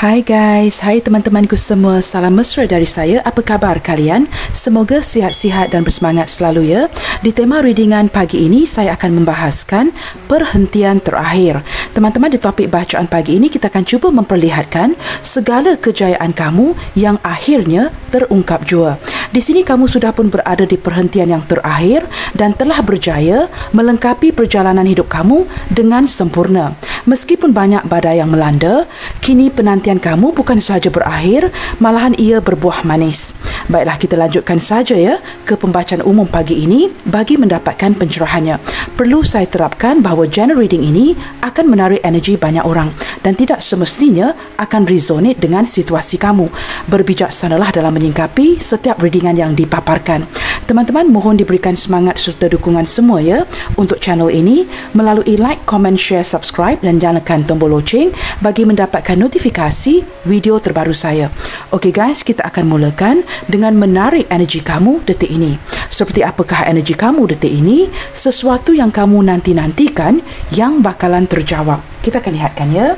Hai guys, hai teman-temanku semua, salam mesra dari saya. Apa khabar kalian? Semoga sihat-sihat dan bersemangat selalu ya. Di tema readingan pagi ini, saya akan membahaskan perhentian terakhir. Teman-teman, di topik bacaan pagi ini, kita akan cuba memperlihatkan segala kejayaan kamu yang akhirnya terungkap jua. Di sini kamu sudah pun berada di perhentian yang terakhir dan telah berjaya melengkapi perjalanan hidup kamu dengan sempurna. Meskipun banyak badai yang melanda, kini penantian kamu bukan sahaja berakhir, malahan ia berbuah manis. Baiklah, kita lanjutkan saja ya ke pembacaan umum pagi ini bagi mendapatkan pencerahannya. Perlu saya terapkan bahawa general reading ini akan menarik energi banyak orang dan tidak semestinya akan resonate dengan situasi kamu. Berbijaksanalah dalam menyingkapi setiap readingan yang dipaparkan. Teman-teman, mohon diberikan semangat serta dukungan semua ya untuk channel ini melalui like, comment, share, subscribe dan nyalakan tombol loceng bagi mendapatkan notifikasi video terbaru saya. Okey guys, kita akan mulakan dengan menarik energi kamu detik ini. Seperti apakah energi kamu detik ini? Sesuatu yang kamu nanti-nantikan yang bakalan terjawab. Kita akan lihatkan ya.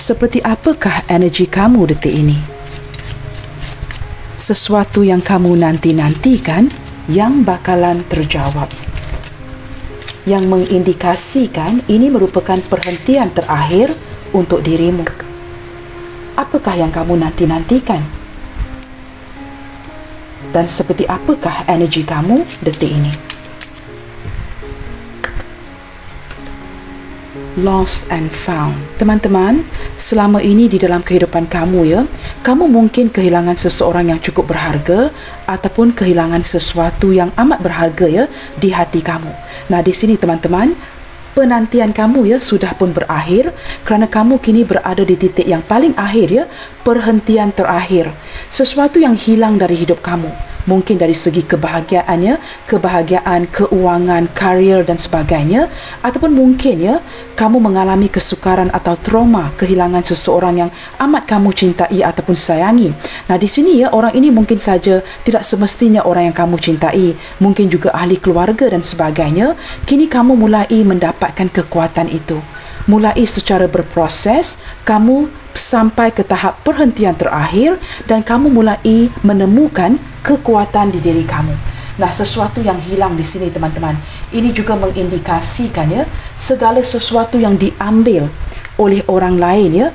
Seperti apakah energi kamu detik ini? Sesuatu yang kamu nanti-nantikan yang bakalan terjawab. Yang mengindikasikan ini merupakan perhentian terakhir untuk dirimu. Apakah yang kamu nanti-nantikan? Dan seperti apakah energi kamu detik ini? Lost and found. Teman-teman, selama ini di dalam kehidupan kamu ya, kamu mungkin kehilangan seseorang yang cukup berharga ataupun kehilangan sesuatu yang amat berharga ya di hati kamu. Nah, di sini teman-teman, penantian kamu ya sudah pun berakhir kerana kamu kini berada di titik yang paling akhir ya, perhentian terakhir. Sesuatu yang hilang dari hidup kamu. Mungkin dari segi kebahagiaannya, kebahagiaan, keuangan, karier dan sebagainya, ataupun mungkin ya kamu mengalami kesukaran atau trauma kehilangan seseorang yang amat kamu cintai ataupun sayangi. Nah, di sini ya orang ini mungkin saja tidak semestinya orang yang kamu cintai, mungkin juga ahli keluarga dan sebagainya. Kini kamu mulai mendapatkan kekuatan itu. Mulai secara berproses, kamu sampai ke tahap perhentian terakhir dan kamu mulai menemukan kekuatan di diri kamu. Nah, sesuatu yang hilang di sini teman-teman, ini juga mengindikasikan ya segala sesuatu yang diambil oleh orang lain ya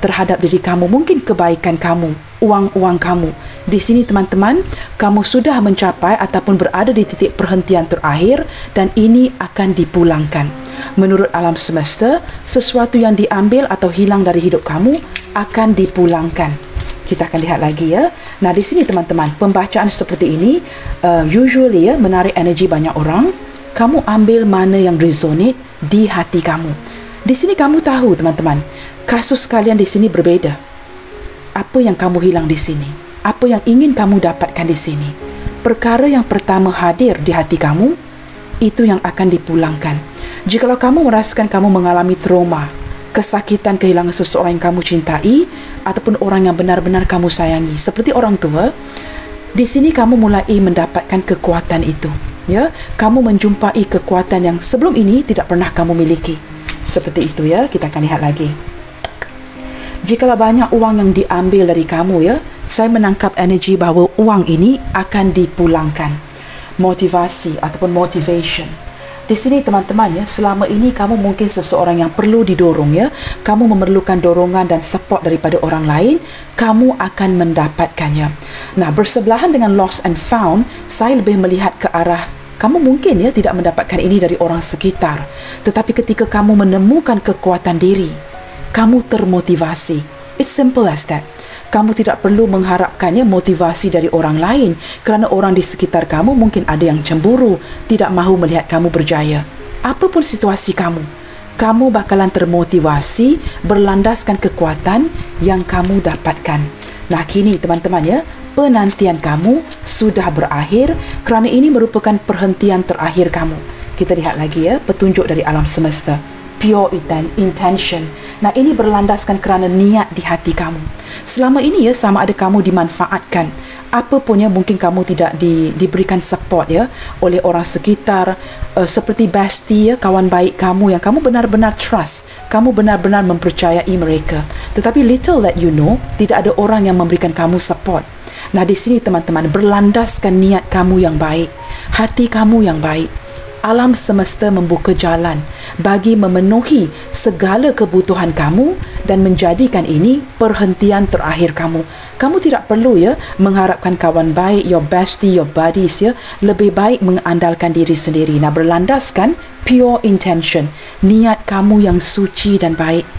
terhadap diri kamu, mungkin kebaikan kamu, uang kamu. Di sini teman-teman, kamu sudah mencapai ataupun berada di titik perhentian terakhir dan ini akan dipulangkan. Menurut alam semesta, sesuatu yang diambil atau hilang dari hidup kamu akan dipulangkan. Kita akan lihat lagi ya. Nah, di sini teman-teman, pembacaan seperti ini usually ya menarik energi banyak orang. Kamu ambil mana yang resonate di hati kamu. Di sini kamu tahu teman-teman, kasus kalian di sini berbeza. Apa yang kamu hilang di sini? Apa yang ingin kamu dapatkan di sini? Perkara yang pertama hadir di hati kamu, itu yang akan dipulangkan. Jikalau kamu merasakan kamu mengalami trauma, kesakitan kehilangan seseorang yang kamu cintai ataupun orang yang benar-benar kamu sayangi, seperti orang tua, di sini kamu mulai mendapatkan kekuatan itu. Ya, kamu menjumpai kekuatan yang sebelum ini tidak pernah kamu miliki. Seperti itu ya, kita akan lihat lagi. Jikalau banyak uang yang diambil dari kamu ya, saya menangkap energi bahawa uang ini akan dipulangkan. Motivasi ataupun motivation. Di sini teman-teman ya, selama ini kamu mungkin seseorang yang perlu didorong ya. Kamu memerlukan dorongan dan support daripada orang lain, kamu akan mendapatkannya. Nah, bersebelahan dengan lost and found, saya lebih melihat ke arah kamu mungkin ya tidak mendapatkan ini dari orang sekitar. Tetapi ketika kamu menemukan kekuatan diri, kamu termotivasi. It's simple as that. Kamu tidak perlu mengharapkannya motivasi dari orang lain kerana orang di sekitar kamu mungkin ada yang cemburu, tidak mahu melihat kamu berjaya. Apapun situasi kamu, kamu bakalan termotivasi berlandaskan kekuatan yang kamu dapatkan. Nah, kini teman-teman ya, penantian kamu sudah berakhir kerana ini merupakan perhentian terakhir kamu. Kita lihat lagi ya, petunjuk dari alam semesta. Pure intention. Nah, ini berlandaskan kerana niat di hati kamu. Selama ini ya, sama ada kamu dimanfaatkan apa pun ya, mungkin kamu tidak diberikan support ya oleh orang sekitar, seperti bestie ya, kawan baik kamu yang kamu benar-benar trust, kamu benar-benar mempercayai mereka, tetapi little that you know, tidak ada orang yang memberikan kamu support. Nah, di sini teman-teman, berlandaskan niat kamu yang baik, hati kamu yang baik. Alam semesta membuka jalan bagi memenuhi segala kebutuhan kamu dan menjadikan ini perhentian terakhir kamu. Kamu tidak perlu ya mengharapkan kawan baik, your bestie, your buddies ya. Lebih baik mengandalkan diri sendiri. Nah, berlandaskan pure intention, niat kamu yang suci dan baik.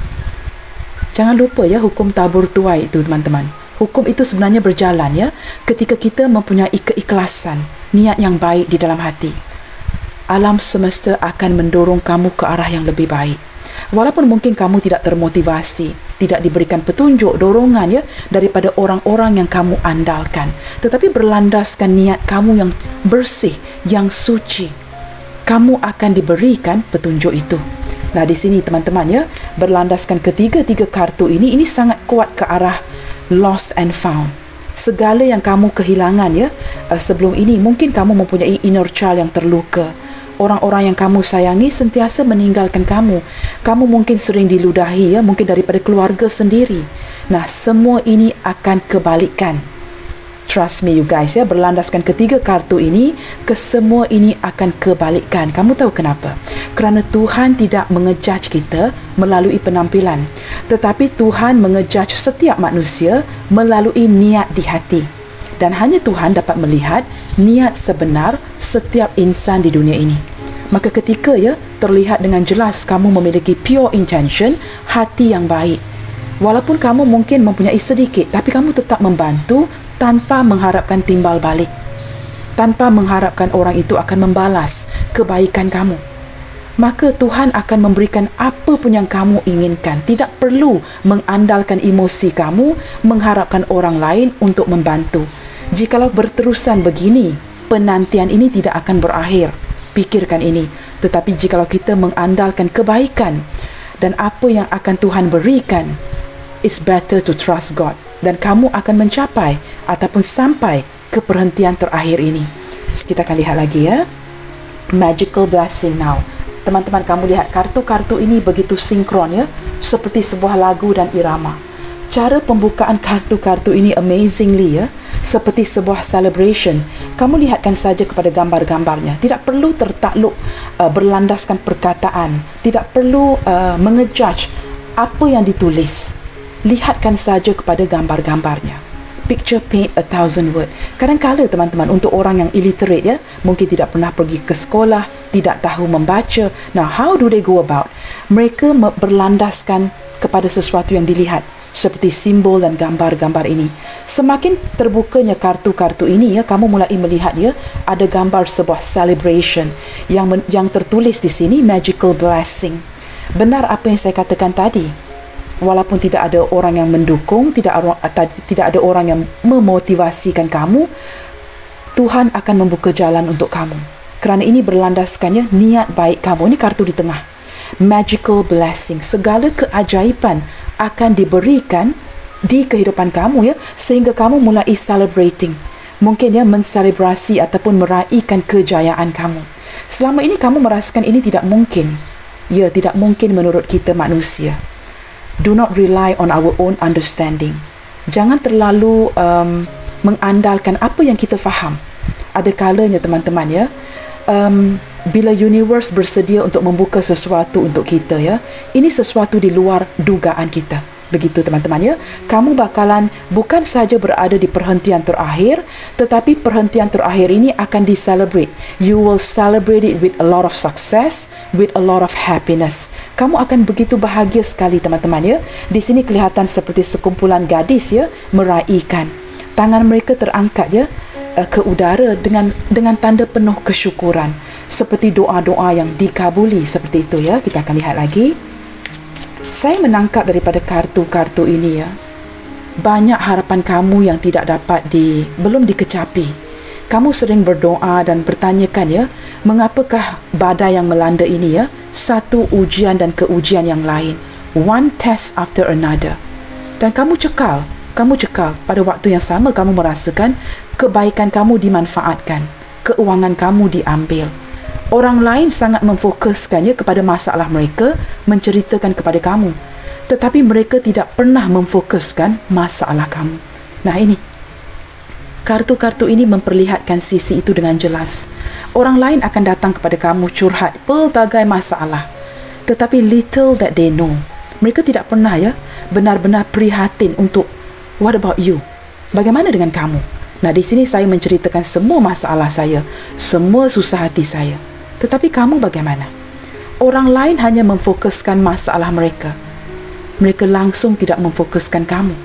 Jangan lupa ya hukum tabur tuai itu, teman-teman. Hukum itu sebenarnya berjalan ya ketika kita mempunyai keikhlasan, niat yang baik di dalam hati. Alam semesta akan mendorong kamu ke arah yang lebih baik. Walaupun mungkin kamu tidak termotivasi, tidak diberikan petunjuk, dorongan ya daripada orang-orang yang kamu andalkan, tetapi berlandaskan niat kamu yang bersih, yang suci, kamu akan diberikan petunjuk itu. Nah, di sini teman-teman ya, berlandaskan ketiga-tiga kartu ini sangat kuat ke arah lost and found. Segala yang kamu kehilangan ya sebelum ini, mungkin kamu mempunyai inner child yang terluka. Orang-orang yang kamu sayangi sentiasa meninggalkan kamu. Kamu mungkin sering diludahi ya, mungkin daripada keluarga sendiri. Nah, semua ini akan kebalikan. Trust me you guys ya, berlandaskan ketiga kartu ini, kesemua ini akan kebalikan. Kamu tahu kenapa? Kerana Tuhan tidak mengejudge kita melalui penampilan, tetapi Tuhan mengejudge setiap manusia melalui niat di hati. Dan hanya Tuhan dapat melihat niat sebenar setiap insan di dunia ini. Maka ketika ya terlihat dengan jelas kamu memiliki pure intention, hati yang baik, walaupun kamu mungkin mempunyai sedikit, tapi kamu tetap membantu tanpa mengharapkan timbal balik, tanpa mengharapkan orang itu akan membalas kebaikan kamu, maka Tuhan akan memberikan apa pun yang kamu inginkan. Tidak perlu mengandalkan emosi kamu, mengharapkan orang lain untuk membantu. Jikalau berterusan begini, penantian ini tidak akan berakhir. Pikirkan ini. Tetapi jikalau kita mengandalkan kebaikan dan apa yang akan Tuhan berikan, it's better to trust God. Dan kamu akan mencapai ataupun sampai ke perhentian terakhir ini. Kita akan lihat lagi ya. Magical blessing now. Teman-teman, kamu lihat kartu-kartu ini begitu sinkron ya, seperti sebuah lagu dan irama. Cara pembukaan kartu-kartu ini amazingly ya, seperti sebuah celebration. Kamu lihatkan saja kepada gambar-gambarnya. Tidak perlu tertakluk berlandaskan perkataan. Tidak perlu mengejudge apa yang ditulis. Lihatkan saja kepada gambar-gambarnya. Picture paint 1,000 word. Kadang-kadang teman-teman, untuk orang yang illiterate ya, mungkin tidak pernah pergi ke sekolah, tidak tahu membaca. Now, how do they go about? Mereka berlandaskan kepada sesuatu yang dilihat, seperti simbol dan gambar-gambar ini. Semakin terbukanya kartu-kartu ini ya, kamu mulai melihat ya, ada gambar sebuah celebration yang tertulis di sini, magical blessing. Benar apa yang saya katakan tadi. Walaupun tidak ada orang yang mendukung, tidak ada orang yang memotivasikan kamu, Tuhan akan membuka jalan untuk kamu. Kerana ini berlandaskannya niat baik kamu. Ini kartu di tengah. Magical blessing. Segala keajaiban akan diberikan di kehidupan kamu ya, sehingga kamu mulai celebrating. Mungkin ya menselebrasi ataupun meraihkan kejayaan kamu. Selama ini kamu merasakan ini tidak mungkin. Ya, tidak mungkin menurut kita manusia. Do not rely on our own understanding. Jangan terlalu mengandalkan apa yang kita faham. Ada kalanya teman-teman ya, bila universe bersedia untuk membuka sesuatu untuk kita ya, ini sesuatu di luar dugaan kita. Begitu teman-teman ya. Kamu bakalan bukan saja berada di perhentian terakhir, tetapi perhentian terakhir ini akan di-celebrate. You will celebrate it with a lot of success, with a lot of happiness. Kamu akan begitu bahagia sekali teman-teman ya. Di sini kelihatan seperti sekumpulan gadis ya, meraihkan. Tangan mereka terangkat ya ke udara dengan tanda penuh kesyukuran. Seperti doa-doa yang dikabuli seperti itu ya. Kita akan lihat lagi. Saya menangkap daripada kartu-kartu ini ya, banyak harapan kamu yang belum dikecapi. Kamu sering berdoa dan bertanyakan ya, mengapakah badai yang melanda ini ya, satu ujian dan keujian yang lain, one test after another. Dan kamu cekal pada waktu yang sama kamu merasakan kebaikan kamu dimanfaatkan, keuangan kamu diambil. Orang lain sangat memfokuskannya kepada masalah mereka, menceritakan kepada kamu. Tetapi mereka tidak pernah memfokuskan masalah kamu. Nah ini, kartu-kartu ini memperlihatkan sisi itu dengan jelas. Orang lain akan datang kepada kamu curhat pelbagai masalah. Tetapi little that they know, mereka tidak pernah benar-benar prihatin untuk what about you? Bagaimana dengan kamu? Nah, di sini saya menceritakan semua masalah saya, semua susah hati saya. Tetapi kamu bagaimana? Orang lain hanya memfokuskan masalah mereka. Mereka langsung tidak memfokuskan kamu.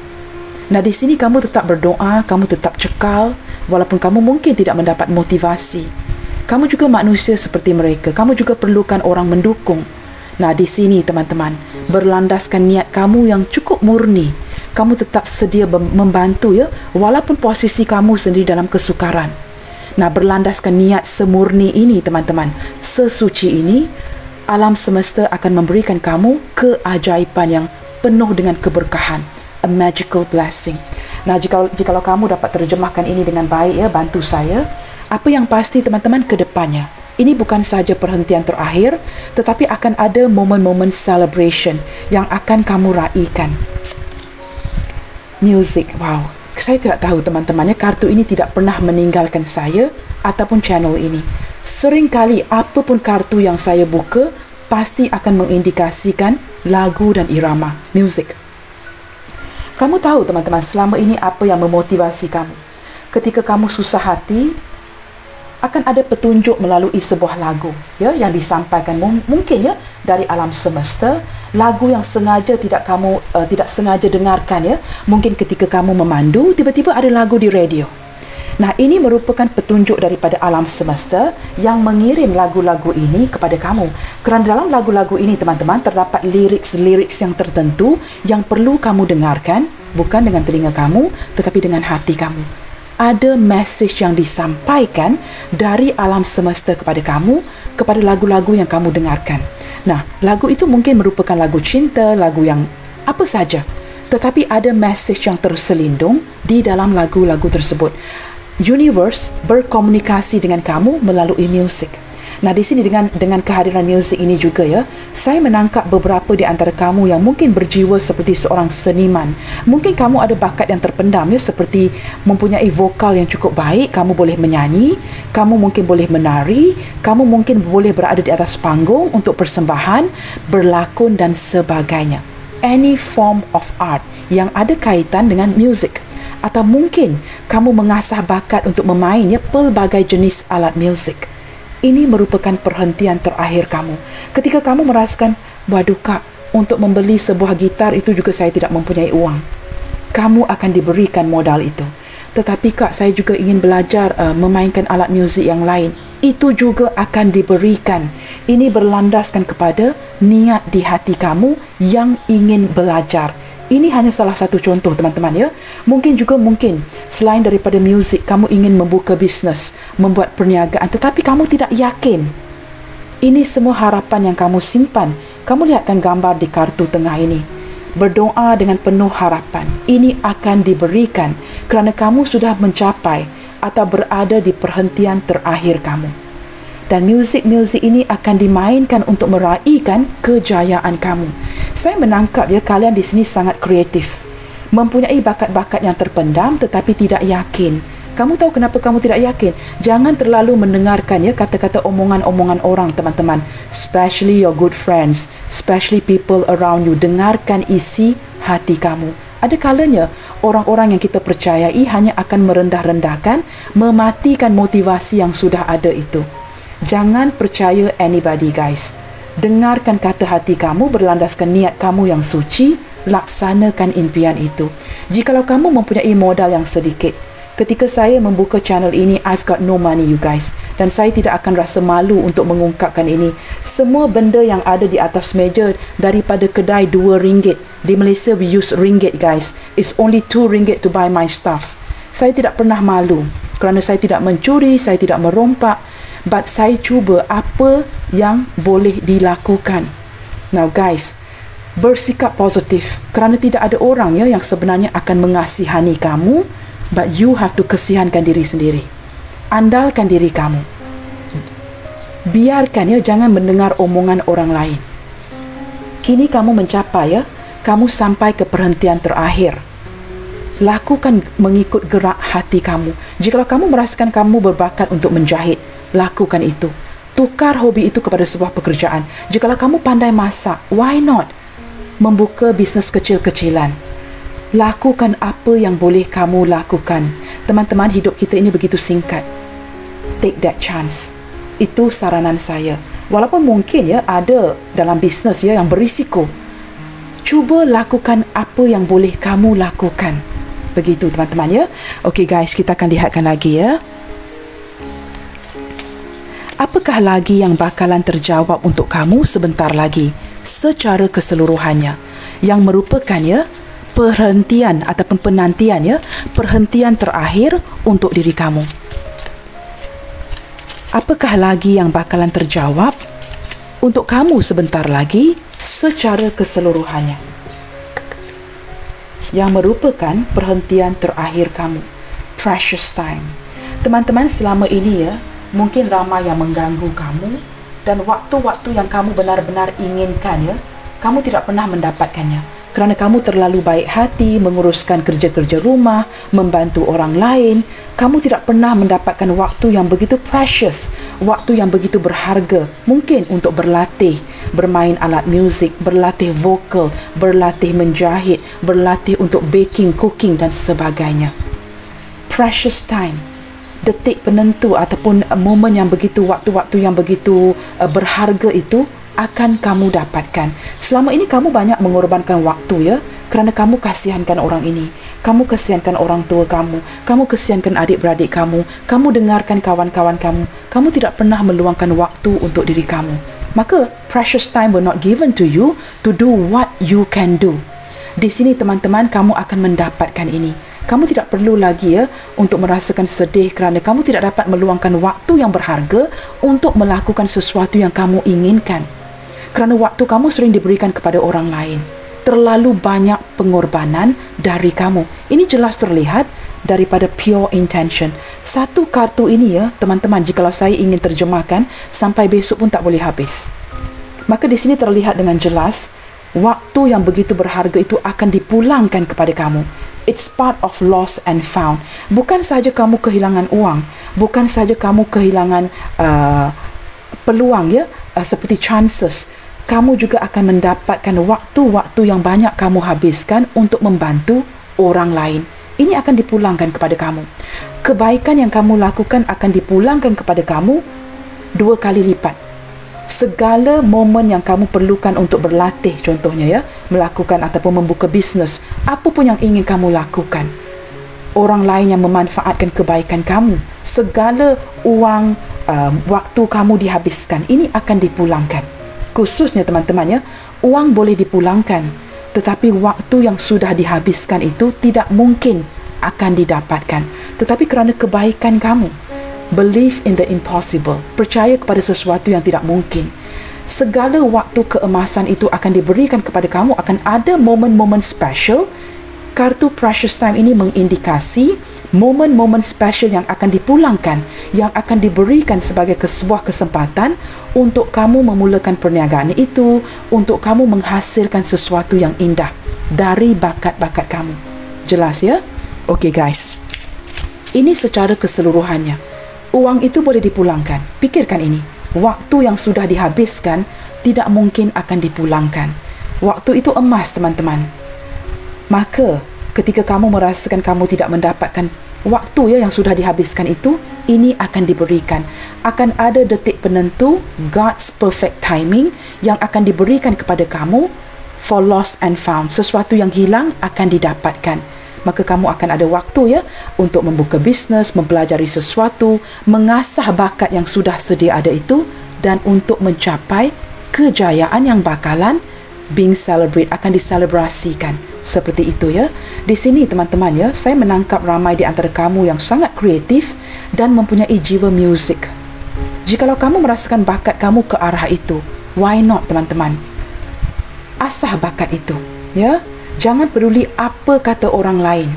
Nah, di sini kamu tetap berdoa, kamu tetap cekal, walaupun kamu mungkin tidak mendapat motivasi. Kamu juga manusia seperti mereka. Kamu juga perlukan orang mendukung. Nah, di sini teman-teman, berlandaskan niat kamu yang cukup murni. Kamu tetap sedia membantu walaupun posisi kamu sendiri dalam kesukaran. Nah, berlandaskan niat semurni ini teman-teman, sesuci ini, alam semesta akan memberikan kamu keajaiban yang penuh dengan keberkahan, a magical blessing. Nah, jikalau kamu dapat terjemahkan ini dengan baik bantu saya. Apa yang pasti teman-teman ke depannya, ini bukan saja perhentian terakhir, tetapi akan ada momen-momen celebration yang akan kamu raikan. Music, wow. Saya tidak tahu teman-temannya, kartu ini tidak pernah meninggalkan saya ataupun channel ini. Seringkali apapun kartu yang saya buka, pasti akan mengindikasikan lagu dan irama, music. Kamu tahu teman-teman, selama ini apa yang memotivasi kamu? Ketika kamu susah hati, akan ada petunjuk melalui sebuah lagu yang disampaikan mungkin dari alam semesta, lagu yang sengaja tidak sengaja dengarkan mungkin ketika kamu memandu, tiba-tiba ada lagu di radio. Nah, ini merupakan petunjuk daripada alam semesta yang mengirim lagu-lagu ini kepada kamu. Kerana dalam lagu-lagu ini teman-teman terdapat lirik-lirik yang tertentu yang perlu kamu dengarkan, bukan dengan telinga kamu tetapi dengan hati kamu. Ada message yang disampaikan dari alam semesta kepada kamu, kepada lagu-lagu yang kamu dengarkan. Nah, lagu itu mungkin merupakan lagu cinta, lagu yang apa saja. Tetapi ada message yang terselindung di dalam lagu-lagu tersebut. Universe berkomunikasi dengan kamu melalui music. Nah, di sini dengan kehadiran muzik ini juga saya menangkap beberapa di antara kamu yang mungkin berjiwa seperti seorang seniman. Mungkin kamu ada bakat yang terpendam seperti mempunyai vokal yang cukup baik, kamu boleh menyanyi, kamu mungkin boleh menari, kamu mungkin boleh berada di atas panggung untuk persembahan, berlakon dan sebagainya. Any form of art yang ada kaitan dengan muzik. Atau mungkin kamu mengasah bakat untuk memain pelbagai jenis alat muzik. Ini merupakan perhentian terakhir kamu. Ketika kamu merasakan, waduh kak, untuk membeli sebuah gitar itu juga saya tidak mempunyai uang. Kamu akan diberikan modal itu. Tetapi kak, saya juga ingin belajar memainkan alat muzik yang lain. Itu juga akan diberikan. Ini berlandaskan kepada niat di hati kamu yang ingin belajar. Ini hanya salah satu contoh teman-teman Mungkin selain daripada muzik, kamu ingin membuka bisnes, membuat perniagaan, tetapi kamu tidak yakin. Ini semua harapan yang kamu simpan. Kamu lihatkan gambar di kartu tengah ini. Berdoa dengan penuh harapan. Ini akan diberikan kerana kamu sudah mencapai atau berada di perhentian terakhir kamu. Dan muzik-muzik ini akan dimainkan untuk meraihkan kejayaan kamu. Saya menangkap kalian di sini sangat kreatif. Mempunyai bakat-bakat yang terpendam tetapi tidak yakin. Kamu tahu kenapa kamu tidak yakin? Jangan terlalu mendengarkan kata-kata omongan-omongan orang teman-teman. Especially your good friends. Especially people around you. Dengarkan isi hati kamu. Ada kalanya orang-orang yang kita percayai hanya akan merendah-rendahkan, mematikan motivasi yang sudah ada itu. Jangan percaya anybody guys. Dengarkan kata hati kamu, berlandaskan niat kamu yang suci, laksanakan impian itu. Jikalau kamu mempunyai modal yang sedikit, ketika saya membuka channel ini, I've got no money you guys. Dan saya tidak akan rasa malu untuk mengungkapkan ini. Semua benda yang ada di atas meja daripada kedai RM2. Di Malaysia we use ringgit guys. It's only RM2 to buy my stuff. Saya tidak pernah malu kerana saya tidak mencuri, saya tidak merompak. But saya cuba apa yang boleh dilakukan. Now guys, bersikap positif kerana tidak ada orang yang sebenarnya akan mengasihani kamu But you have to kesiankan diri sendiri. Andalkan diri kamu. Biarkan ya, jangan mendengar omongan orang lain. Kini kamu mencapai ya, kamu sampai ke perhentian terakhir. Lakukan mengikut gerak hati kamu. Jikalau kamu merasakan kamu berbakat untuk menjahit, lakukan itu. Tukar hobi itu kepada sebuah pekerjaan. Jikalau kamu pandai masak, why not? Membuka bisnes kecil-kecilan. Lakukan apa yang boleh kamu lakukan. Teman-teman, hidup kita ini begitu singkat. Take that chance. Itu saranan saya. Walaupun mungkin ya ada dalam bisnes ya yang berisiko, cuba lakukan apa yang boleh kamu lakukan. Begitu teman-teman ya. Okey guys, kita akan lihatkan lagi ya. Apakah lagi yang bakalan terjawab untuk kamu sebentar lagi secara keseluruhannya, yang merupakan ya perhentian ataupun penantian ya, perhentian terakhir untuk diri kamu. Apakah lagi yang bakalan terjawab untuk kamu sebentar lagi secara keseluruhannya, yang merupakan perhentian terakhir kamu. Precious time. Teman-teman, selama ini ya, mungkin ramai yang mengganggu kamu, dan waktu-waktu yang kamu benar-benar inginkan ya, kamu tidak pernah mendapatkannya. Kerana kamu terlalu baik hati menguruskan kerja-kerja rumah, membantu orang lain, kamu tidak pernah mendapatkan waktu yang begitu precious, waktu yang begitu berharga, mungkin untuk berlatih, bermain alat muzik, berlatih vokal, berlatih menjahit, berlatih untuk baking, cooking dan sebagainya. Precious time. Detik penentu ataupun momen yang begitu, waktu-waktu yang begitu berharga itu akan kamu dapatkan. Selama ini kamu banyak mengorbankan waktu ya, kerana kamu kasihankan orang ini, kamu kasihankan orang tua kamu kasihankan adik-beradik kamu dengarkan kawan-kawan kamu tidak pernah meluangkan waktu untuk diri kamu. Maka precious time were not given to you to do what you can do. Di sini teman-teman, kamu akan mendapatkan ini. Kamu tidak perlu lagi ya untuk merasakan sedih kerana kamu tidak dapat meluangkan waktu yang berharga untuk melakukan sesuatu yang kamu inginkan. Kerana waktu kamu sering diberikan kepada orang lain. Terlalu banyak pengorbanan dari kamu. Ini jelas terlihat daripada pure intention. Satu kartu ini ya, teman-teman, jikalau saya ingin terjemahkan, sampai besok pun tak boleh habis. Maka di sini terlihat dengan jelas, waktu yang begitu berharga itu akan dipulangkan kepada kamu. It's part of lost and found. Bukan saja kamu kehilangan uang, bukan saja kamu kehilangan peluang ya, seperti chances. Kamu juga akan mendapatkan waktu-waktu yang banyak kamu habiskan untuk membantu orang lain. Ini akan dipulangkan kepada kamu. Kebaikan yang kamu lakukan akan dipulangkan kepada kamu 2 kali lipat. Segala momen yang kamu perlukan untuk berlatih, contohnya ya, melakukan ataupun membuka bisnes, apa pun yang ingin kamu lakukan, orang lain yang memanfaatkan kebaikan kamu, segala uang, waktu kamu dihabiskan, ini akan dipulangkan. Khususnya teman-teman ya, uang boleh dipulangkan, tetapi waktu yang sudah dihabiskan itu tidak mungkin akan didapatkan. Tetapi kerana kebaikan kamu, believe in the impossible, percaya kepada sesuatu yang tidak mungkin, segala waktu keemasan itu akan diberikan kepada kamu, akan ada momen-momen special. Kartu precious time ini mengindikasi momen-momen special yang akan dipulangkan, yang akan diberikan sebagai sebuah kesempatan untuk kamu memulakan perniagaan itu, untuk kamu menghasilkan sesuatu yang indah dari bakat-bakat kamu. Jelas ya? Okey guys, ini secara keseluruhannya. Uang itu boleh dipulangkan. Pikirkan ini, waktu yang sudah dihabiskan tidak mungkin akan dipulangkan. Waktu itu emas teman-teman. Maka ketika kamu merasakan kamu tidak mendapatkan waktu ya yang sudah dihabiskan itu, ini akan diberikan. Akan ada detik penentu, God's perfect timing, yang akan diberikan kepada kamu for lost and found. Sesuatu yang hilang akan didapatkan. Maka kamu akan ada waktu ya untuk membuka bisnes, mempelajari sesuatu, mengasah bakat yang sudah sedia ada itu, dan untuk mencapai kejayaan yang bakalan being celebrate, akan diselebrasikan. Seperti itu ya. Di sini teman-teman ya, saya menangkap ramai di antara kamu yang sangat kreatif dan mempunyai jiwa muzik. Jikalau kamu merasakan bakat kamu ke arah itu, why not teman-teman? Asah bakat itu ya. Jangan peduli apa kata orang lain.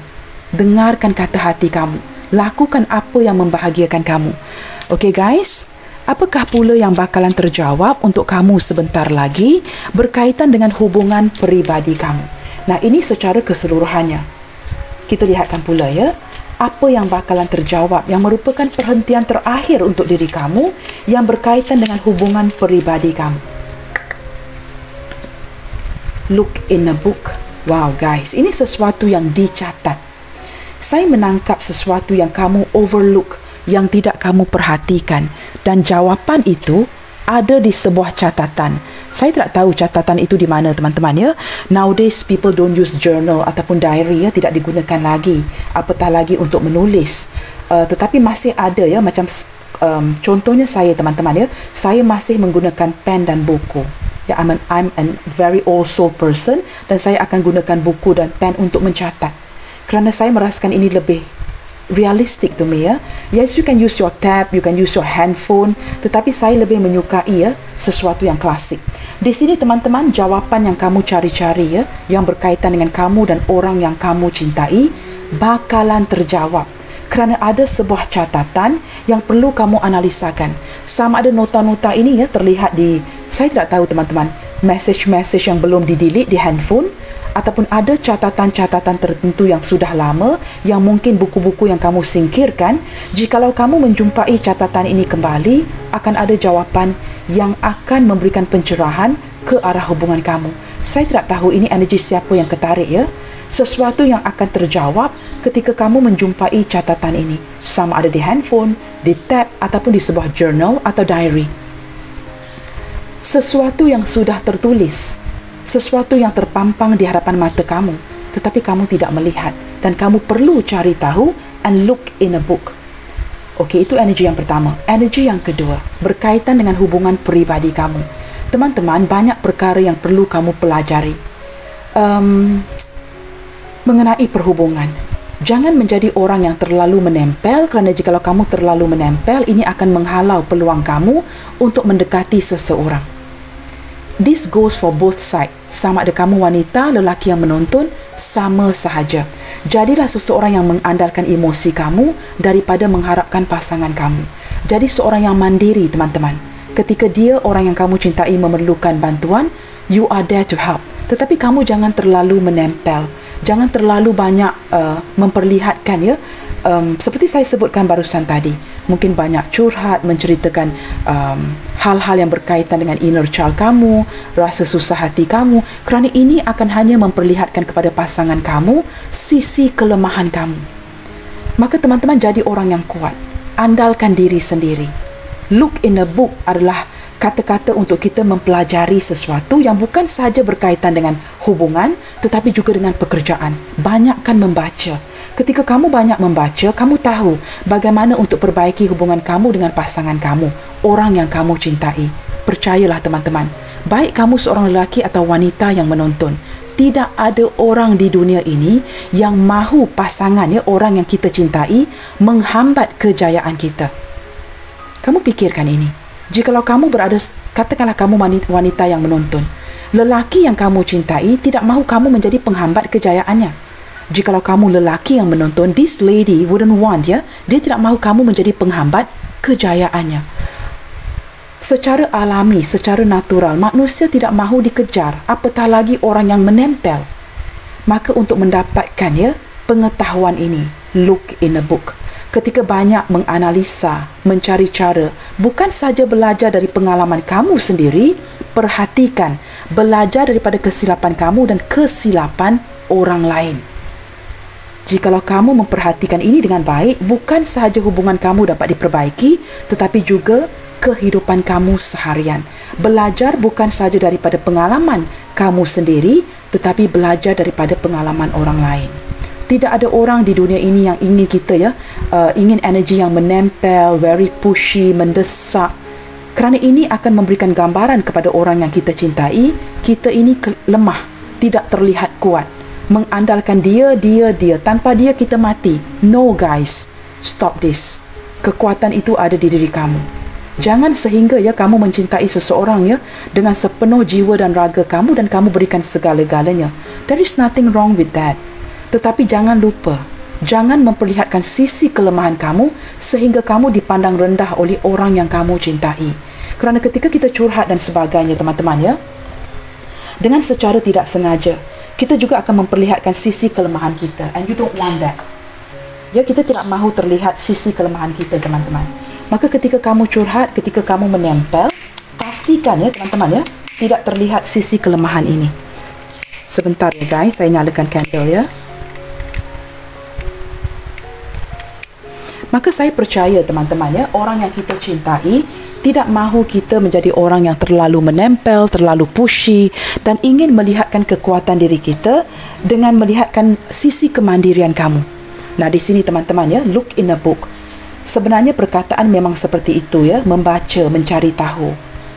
dengarkan kata hati kamu, lakukan apa yang membahagiakan kamu. Okay guys, apakah pula yang bakalan terjawab untuk kamu sebentar lagi berkaitan dengan hubungan peribadi kamu? Nah, ini secara keseluruhannya. Kita lihatkan pula ya, apa yang bakalan terjawab yang merupakan perhentian terakhir untuk diri kamu yang berkaitan dengan hubungan peribadi kamu. Look in a book. Wow guys, ini sesuatu yang dicatat. Saya menangkap sesuatu yang kamu overlook, yang tidak kamu perhatikan, dan jawapan itu ada di sebuah catatan. Saya tidak tahu catatan itu di mana teman-teman ya. Nowadays people don't use journal ataupun diary ya, tidak digunakan lagi, apatah lagi untuk menulis. Tetapi masih ada ya, macam contohnya saya teman-teman ya, saya masih menggunakan pen dan buku. Ya, I'm a very old soul person, dan saya akan gunakan buku dan pen untuk mencatat. Kerana saya merasakan ini lebih realistic to me ya. Yes, you can use your tab, you can use your handphone, tetapi saya lebih menyukai ya sesuatu yang klasik. Di sini teman-teman, jawapan yang kamu cari-cari ya, yang berkaitan dengan kamu dan orang yang kamu cintai bakalan terjawab. Kerana ada sebuah catatan yang perlu kamu analisakan. Sama ada nota-nota ini ya terlihat di, saya tidak tahu teman-teman, message-message yang belum di-delete di handphone, ataupun ada catatan-catatan tertentu yang sudah lama, yang mungkin buku-buku yang kamu singkirkan. Jikalau kamu menjumpai catatan ini kembali, akan ada jawapan yang akan memberikan pencerahan ke arah hubungan kamu. Saya tidak tahu ini energi siapa yang ketarik ya. Sesuatu yang akan terjawab ketika kamu menjumpai catatan ini, sama ada di handphone, di tab, ataupun di sebuah journal atau diary. Sesuatu yang sudah tertulis, sesuatu yang terpampang di hadapan mata kamu, tetapi kamu tidak melihat, dan kamu perlu cari tahu and look in a book. Okey, itu energi yang pertama. Energi yang kedua berkaitan dengan hubungan peribadi kamu. Teman-teman, banyak perkara yang perlu kamu pelajari mengenai perhubungan. Jangan menjadi orang yang terlalu menempel, kerana jikalau kamu terlalu menempel, ini akan menghalau peluang kamu untuk mendekati seseorang. This goes for both sides. Sama ada kamu wanita, lelaki yang menonton, sama sahaja. Jadilah seseorang yang mengandalkan emosi kamu daripada mengharapkan pasangan kamu. Jadi seorang yang mandiri teman-teman. Ketika dia, orang yang kamu cintai, memerlukan bantuan, you are there to help. Tetapi kamu jangan terlalu menempel. Jangan terlalu banyak memperlihatkan ya. Seperti saya sebutkan barusan tadi, mungkin banyak curhat, menceritakan hal-hal yang berkaitan dengan inner child kamu, rasa susah hati kamu, kerana ini akan hanya memperlihatkan kepada pasangan kamu sisi kelemahan kamu. Maka teman-teman, jadi orang yang kuat. Andalkan diri sendiri. Look in a book adalah kata-kata untuk kita mempelajari sesuatu yang bukan sahaja berkaitan dengan hubungan, tetapi juga dengan pekerjaan. Banyakkan membaca. Ketika kamu banyak membaca, kamu tahu bagaimana untuk perbaiki hubungan kamu dengan pasangan kamu, orang yang kamu cintai. Percayalah teman-teman, baik kamu seorang lelaki atau wanita yang menonton, tidak ada orang di dunia ini yang mahu pasangannya, orang yang kita cintai, menghambat kejayaan kita. Kamu pikirkan ini. Jikalau kamu berada, katakanlah kamu wanita yang menonton, lelaki yang kamu cintai tidak mahu kamu menjadi penghambat kejayaannya. Jikalau kamu lelaki yang menonton, this lady wouldn't want ya, dia tidak mahu kamu menjadi penghambat kejayaannya. Secara alami, secara natural, manusia tidak mahu dikejar, apatah lagi orang yang menempel. Maka untuk mendapatkan ya pengetahuan ini, look in a book. Ketika banyak menganalisa, mencari cara, bukan saja belajar dari pengalaman kamu sendiri, perhatikan, belajar daripada kesilapan kamu dan kesilapan orang lain. Jikalau kamu memperhatikan ini dengan baik, bukan sahaja hubungan kamu dapat diperbaiki, tetapi juga kehidupan kamu seharian. Belajar bukan sahaja daripada pengalaman kamu sendiri, tetapi belajar daripada pengalaman orang lain. Tidak ada orang di dunia ini yang ingin kita ya, ingin energi yang menempel, very pushy, mendesak. Kerana ini akan memberikan gambaran kepada orang yang kita cintai, kita ini lemah, tidak terlihat kuat. Mengandalkan dia. Tanpa dia kita mati. No guys, stop this. Kekuatan itu ada di diri kamu. Jangan sehingga ya kamu mencintai seseorang ya dengan sepenuh jiwa dan raga kamu dan kamu berikan segala-galanya. There is nothing wrong with that. Tetapi jangan lupa, Jangan memperlihatkan sisi kelemahan kamu sehingga kamu dipandang rendah oleh orang yang kamu cintai. Kerana ketika kita curhat dan sebagainya, teman-teman ya, dengan secara tidak sengaja, kita juga akan memperlihatkan sisi kelemahan kita. And you don't want that. Ya, kita tidak mahu terlihat sisi kelemahan kita, teman-teman. Maka ketika kamu curhat, ketika kamu menempel, pastikan ya, teman-teman ya, tidak terlihat sisi kelemahan ini. Sebentar ya guys, saya nyalakan candle ya. Maka saya percaya, teman-teman ya, orang yang kita cintai tidak mahu kita menjadi orang yang terlalu menempel, terlalu pushy dan ingin melihatkan kekuatan diri kita dengan melihatkan sisi kemandirian kamu. Nah, di sini teman-teman ya, look in a book. Sebenarnya perkataan memang seperti itu ya, membaca, mencari tahu.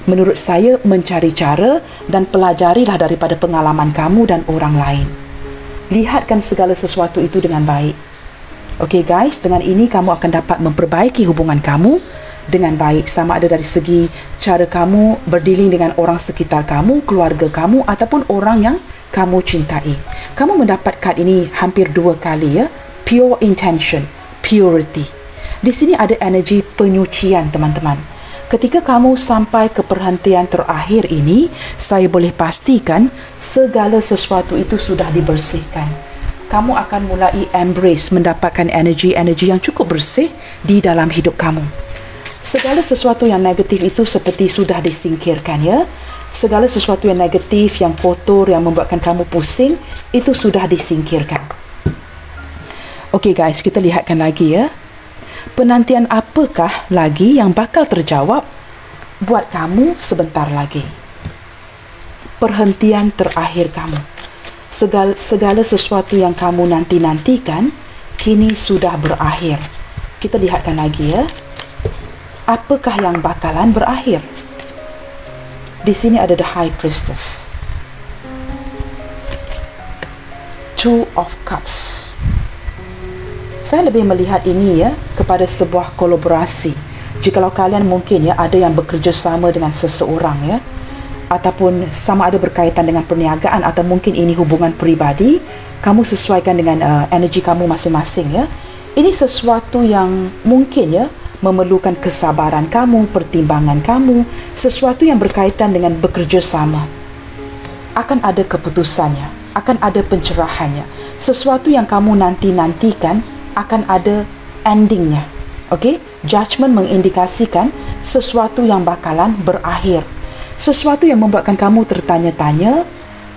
Menurut saya, mencari cara dan pelajarilah daripada pengalaman kamu dan orang lain. Lihatkan segala sesuatu itu dengan baik. Okey guys, dengan ini kamu akan dapat memperbaiki hubungan kamu dengan baik, sama ada dari segi cara kamu berdealing dengan orang sekitar kamu, keluarga kamu ataupun orang yang kamu cintai. Kamu mendapat kad ini hampir 2 kali ya. Pure intention, purity. Di sini ada energi penyucian, teman-teman. Ketika kamu sampai ke perhentian terakhir ini, saya boleh pastikan segala sesuatu itu sudah dibersihkan. Kamu akan mulai embrace, mendapatkan energi-energi yang cukup bersih di dalam hidup kamu. Segala sesuatu yang negatif itu seperti sudah disingkirkan ya. Segala sesuatu yang negatif, yang kotor, yang membuatkan kamu pusing, itu sudah disingkirkan. Okey guys, kita lihatkan lagi ya. Penantian apakah lagi yang bakal terjawab buat kamu sebentar lagi? Perhentian terakhir kamu. Segala sesuatu yang kamu nanti-nantikan kini sudah berakhir. Kita lihatkan lagi ya. Apakah yang bakalan berakhir? Di sini ada the High Priestess. Two of Cups. Saya lebih melihat ini ya kepada sebuah kolaborasi. Jikalau kalian mungkin ya ada yang bekerja sama dengan seseorang ya, ataupun sama ada berkaitan dengan perniagaan atau mungkin ini hubungan peribadi, kamu sesuaikan dengan energi kamu masing-masing ya. Ini sesuatu yang mungkin ya memerlukan kesabaran kamu, pertimbangan kamu, sesuatu yang berkaitan dengan bekerja sama. Akan ada keputusannya, akan ada pencerahannya. Sesuatu yang kamu nanti-nantikan akan ada endingnya. Okey? Judgment mengindikasikan sesuatu yang bakalan berakhir. Sesuatu yang membuatkan kamu tertanya-tanya,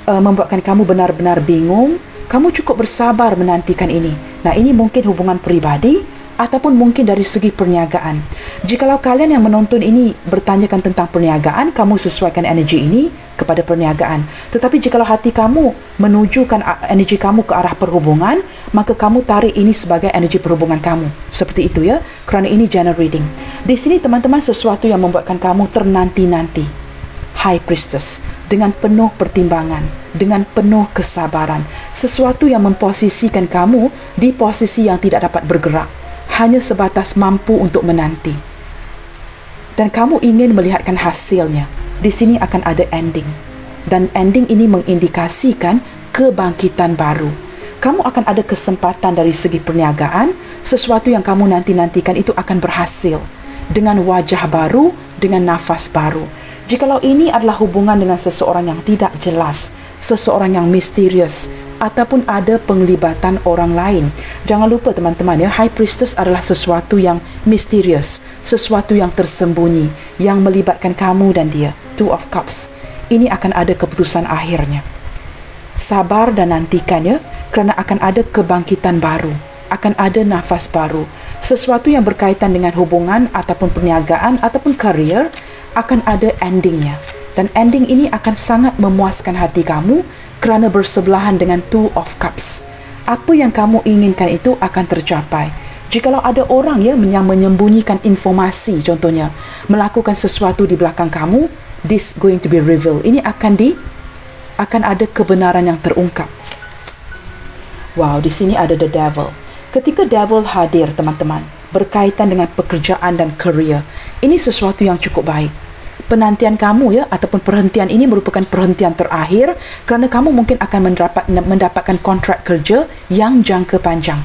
membuatkan kamu benar-benar bingung. Kamu cukup bersabar menantikan ini. Nah, ini mungkin hubungan peribadi ataupun mungkin dari segi perniagaan. Jikalau kalian yang menonton ini bertanyakan tentang perniagaan, kamu sesuaikan energi ini kepada perniagaan. Tetapi jikalau hati kamu menujukan energi kamu ke arah perhubungan, maka kamu tarik ini sebagai energi perhubungan kamu. Seperti itu ya, kerana ini general reading. Di sini teman-teman, sesuatu yang membuatkan kamu ternanti-nanti. High Priestess, dengan penuh pertimbangan, dengan penuh kesabaran. Sesuatu yang memposisikan kamu di posisi yang tidak dapat bergerak, hanya sebatas mampu untuk menanti. Dan kamu ingin melihatkan hasilnya. Di sini akan ada ending. Dan ending ini mengindikasikan kebangkitan baru. Kamu akan ada kesempatan dari segi perniagaan, sesuatu yang kamu nanti-nantikan itu akan berhasil. Dengan wajah baru, dengan nafas baru. Jikalau ini adalah hubungan dengan seseorang yang tidak jelas, seseorang yang misterius, ataupun ada penglibatan orang lain. Jangan lupa teman-teman ya, High Priestess adalah sesuatu yang misterius, sesuatu yang tersembunyi, yang melibatkan kamu dan dia. Two of Cups. Ini akan ada keputusan akhirnya. Sabar dan nantikan ya, kerana akan ada kebangkitan baru, akan ada nafas baru. Sesuatu yang berkaitan dengan hubungan ataupun perniagaan ataupun career akan ada endingnya. Dan ending ini akan sangat memuaskan hati kamu kerana bersebelahan dengan Two of Cups. Apa yang kamu inginkan itu akan tercapai. Jikalau ada orang ya yang menyembunyikan informasi, contohnya melakukan sesuatu di belakang kamu, this going to be revealed. Ini akan ada kebenaran yang terungkap. Wow, di sini ada the devil. Ketika devil hadir teman-teman, berkaitan dengan pekerjaan dan career, ini sesuatu yang cukup baik. Penantian kamu ya ataupun perhentian ini merupakan perhentian terakhir kerana kamu mungkin akan mendapatkan kontrak kerja yang jangka panjang.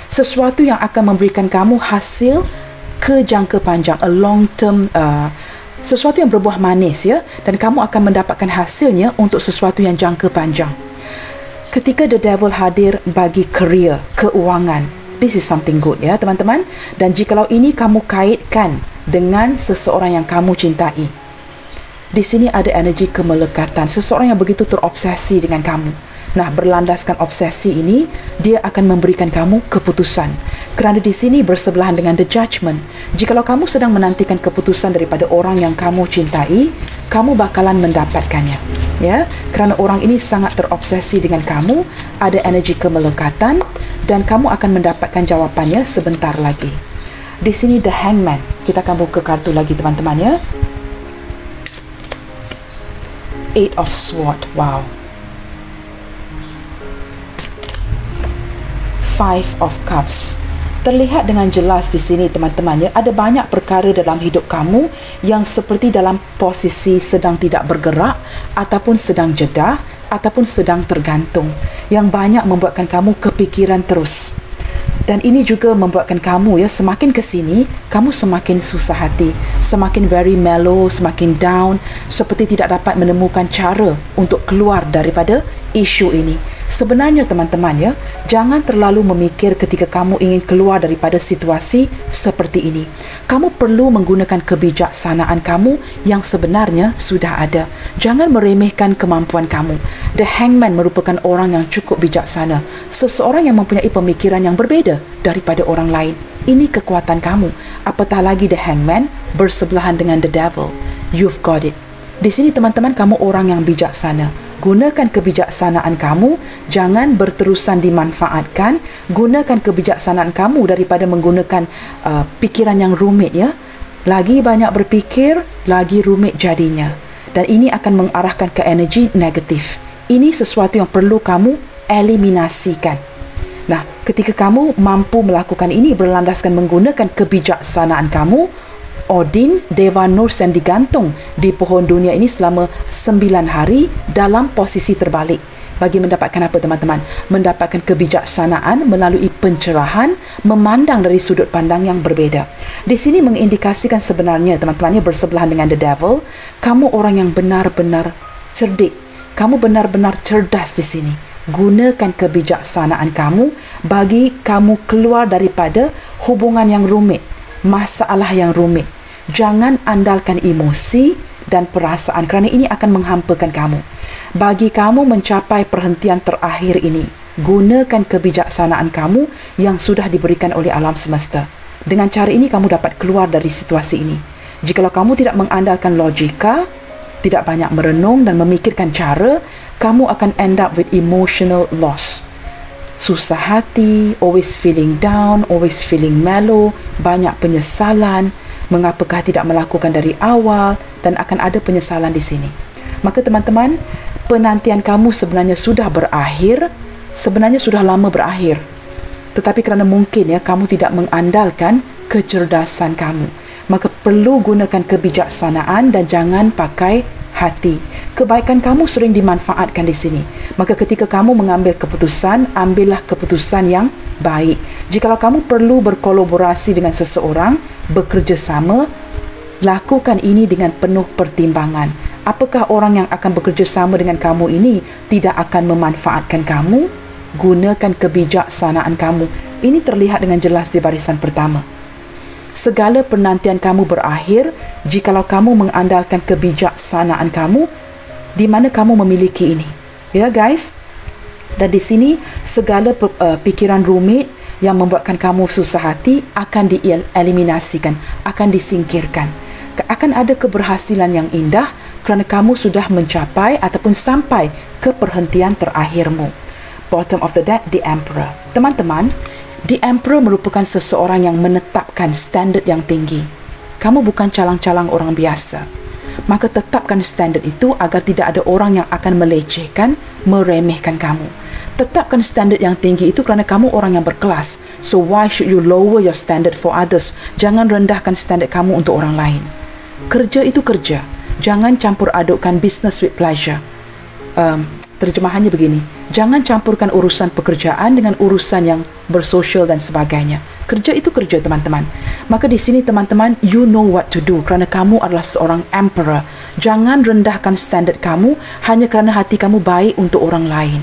sesuatu yang akan memberikan kamu hasil ke jangka panjang, a long term, sesuatu yang berbuah manis ya, dan kamu akan mendapatkan hasilnya untuk sesuatu yang jangka panjang. Ketika the devil hadir bagi career, keuangan, this is something good ya teman-teman. Dan jikalau ini kamu kaitkan dengan seseorang yang kamu cintai, di sini ada energi kemelekatan, seseorang yang begitu terobsesi dengan kamu. Nah, berlandaskan obsesi ini, dia akan memberikan kamu keputusan. Kerana di sini bersebelahan dengan the judgment. Jikalau kamu sedang menantikan keputusan daripada orang yang kamu cintai, kamu bakalan mendapatkannya. Ya, kerana orang ini sangat terobsesi dengan kamu, ada energi kemelekatan, dan kamu akan mendapatkan jawapannya sebentar lagi. Di sini the hangman. Kita akan buka kartu lagi teman-teman ya. Eight of Swords. Wow. Five of Cups. Terlihat dengan jelas di sini teman-teman ya, ada banyak perkara dalam hidup kamu yang seperti dalam posisi sedang tidak bergerak, ataupun sedang jeda, ataupun sedang tergantung, yang banyak membuatkan kamu kepikiran terus. Dan ini juga membuatkan kamu ya, semakin ke sini kamu semakin susah hati, semakin very mellow, semakin down, seperti tidak dapat menemukan cara untuk keluar daripada isu ini. Sebenarnya teman-teman ya, jangan terlalu memikir ketika kamu ingin keluar daripada situasi seperti ini. Kamu perlu menggunakan kebijaksanaan kamu yang sebenarnya sudah ada. Jangan meremehkan kemampuan kamu. The Hangman merupakan orang yang cukup bijaksana, seseorang yang mempunyai pemikiran yang berbeza daripada orang lain. Ini kekuatan kamu. Apatah lagi the Hangman bersebelahan dengan the devil. You've got it. Di sini teman-teman, kamu orang yang bijaksana. Gunakan kebijaksanaan kamu, jangan berterusan dimanfaatkan. Gunakan kebijaksanaan kamu daripada menggunakan pikiran yang rumit ya. Lagi banyak berfikir, lagi rumit jadinya. Dan ini akan mengarahkan ke energi negatif. Ini sesuatu yang perlu kamu eliminasikan. Nah, ketika kamu mampu melakukan ini berlandaskan menggunakan kebijaksanaan kamu, Odin, Dewa Norse yang digantung di pohon dunia ini selama 9 hari dalam posisi terbalik. Bagi mendapatkan apa teman-teman? Mendapatkan kebijaksanaan melalui pencerahan, memandang dari sudut pandang yang berbeza. Di sini mengindikasikan sebenarnya teman-temannya bersebelahan dengan the devil, kamu orang yang benar-benar cerdik. Kamu benar-benar cerdas di sini. Gunakan kebijaksanaan kamu bagi kamu keluar daripada hubungan yang rumit, masalah yang rumit. Jangan andalkan emosi dan perasaan kerana ini akan menghampakan kamu. Bagi kamu mencapai perhentian terakhir ini, gunakan kebijaksanaan kamu yang sudah diberikan oleh alam semesta. Dengan cara ini kamu dapat keluar dari situasi ini. Jikalau kamu tidak mengandalkan logika, tidak banyak merenung dan memikirkan cara, kamu akan end up with emotional loss. Susah hati, always feeling down, always feeling mellow, banyak penyesalan, mengapakah tidak melakukan dari awal, dan akan ada penyesalan di sini. Maka teman-teman, penantian kamu sebenarnya sudah berakhir, sebenarnya sudah lama berakhir. Tetapi kerana mungkin ya kamu tidak mengandalkan kecerdasan kamu, maka perlu gunakan kebijaksanaan dan jangan pakai hati. Kebaikan kamu sering dimanfaatkan di sini. Maka ketika kamu mengambil keputusan, ambillah keputusan yang baik. Jikalau kamu perlu berkolaborasi dengan seseorang, bekerjasama, lakukan ini dengan penuh pertimbangan. Apakah orang yang akan bekerjasama dengan kamu ini tidak akan memanfaatkan kamu? Gunakan kebijaksanaan kamu. Ini terlihat dengan jelas di barisan pertama. Segala penantian kamu berakhir jikalau kamu mengandalkan kebijaksanaan kamu di mana kamu memiliki ini. Ya guys. Dan di sini segala pikiran rumit yang membuatkan kamu susah hati akan dieliminasikan, akan disingkirkan. Akan ada keberhasilan yang indah kerana kamu sudah mencapai ataupun sampai ke perhentian terakhirmu. Bottom of the deck, the Emperor. Teman-teman, the Emperor merupakan seseorang yang menetapkan standard yang tinggi. Kamu bukan calang-calang orang biasa. Maka tetapkan standard itu agar tidak ada orang yang akan melecehkan, meremehkan kamu. Tetapkan standard yang tinggi itu kerana kamu orang yang berkelas. So why should you lower your standard for others? Jangan rendahkan standard kamu untuk orang lain. Kerja itu kerja. Jangan campur adukkan business with pleasure. terjemahannya begini, jangan campurkan urusan pekerjaan dengan urusan yang bersosial dan sebagainya. Kerja itu kerja, teman-teman. Maka di sini, teman-teman, you know what to do kerana kamu adalah seorang emperor. Jangan rendahkan standard kamu hanya kerana hati kamu baik untuk orang lain.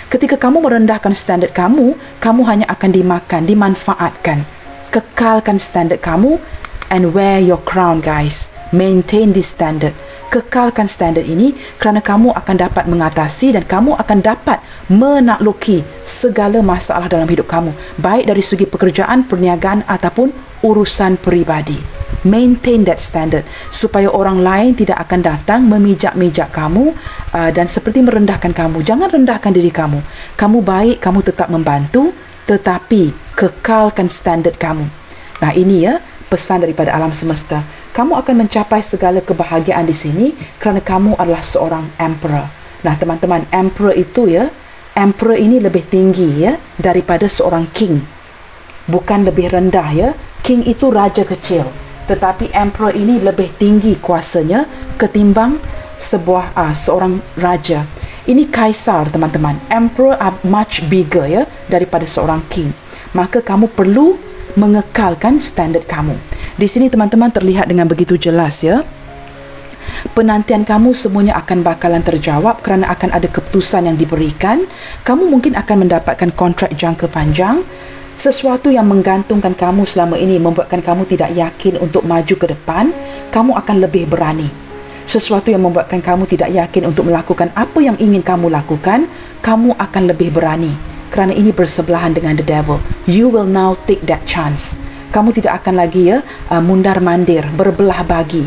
Ketika kamu merendahkan standard kamu, kamu hanya akan dimakan, dimanfaatkan. Kekalkan standard kamu and wear your crown, guys. Maintain this standard. Kekalkan standard ini kerana kamu akan dapat mengatasi dan kamu akan dapat menakluki segala masalah dalam hidup kamu, baik dari segi pekerjaan, perniagaan ataupun urusan peribadi. Maintain that standard supaya orang lain tidak akan datang memijak-mijak kamu dan seperti merendahkan kamu. Jangan rendahkan diri kamu. Kamu baik, kamu tetap membantu, tetapi kekalkan standard kamu. Nah, ini ya pesan daripada alam semesta. Kamu akan mencapai segala kebahagiaan di sini kerana kamu adalah seorang emperor. Nah, teman-teman, emperor itu ya, emperor ini lebih tinggi ya daripada seorang king. Bukan lebih rendah ya. King itu raja kecil. Tetapi emperor ini lebih tinggi kuasanya ketimbang seorang raja. Ini kaisar, teman-teman. Emperor are much bigger ya daripada seorang king. Maka kamu perlu mengekalkan standard kamu. Di sini, teman-teman, terlihat dengan begitu jelas ya. Penantian kamu semuanya akan bakalan terjawab kerana akan ada keputusan yang diberikan. Kamu mungkin akan mendapatkan kontrak jangka panjang. Sesuatu yang menggantungkan kamu selama ini membuatkan kamu tidak yakin untuk maju ke depan, kamu akan lebih berani. Sesuatu yang membuatkan kamu tidak yakin untuk melakukan apa yang ingin kamu lakukan, kamu akan lebih berani. Kerana ini bersebelahan dengan the devil. You will now take that chance. Kamu tidak akan lagi mundar-mandir, berbelah bagi.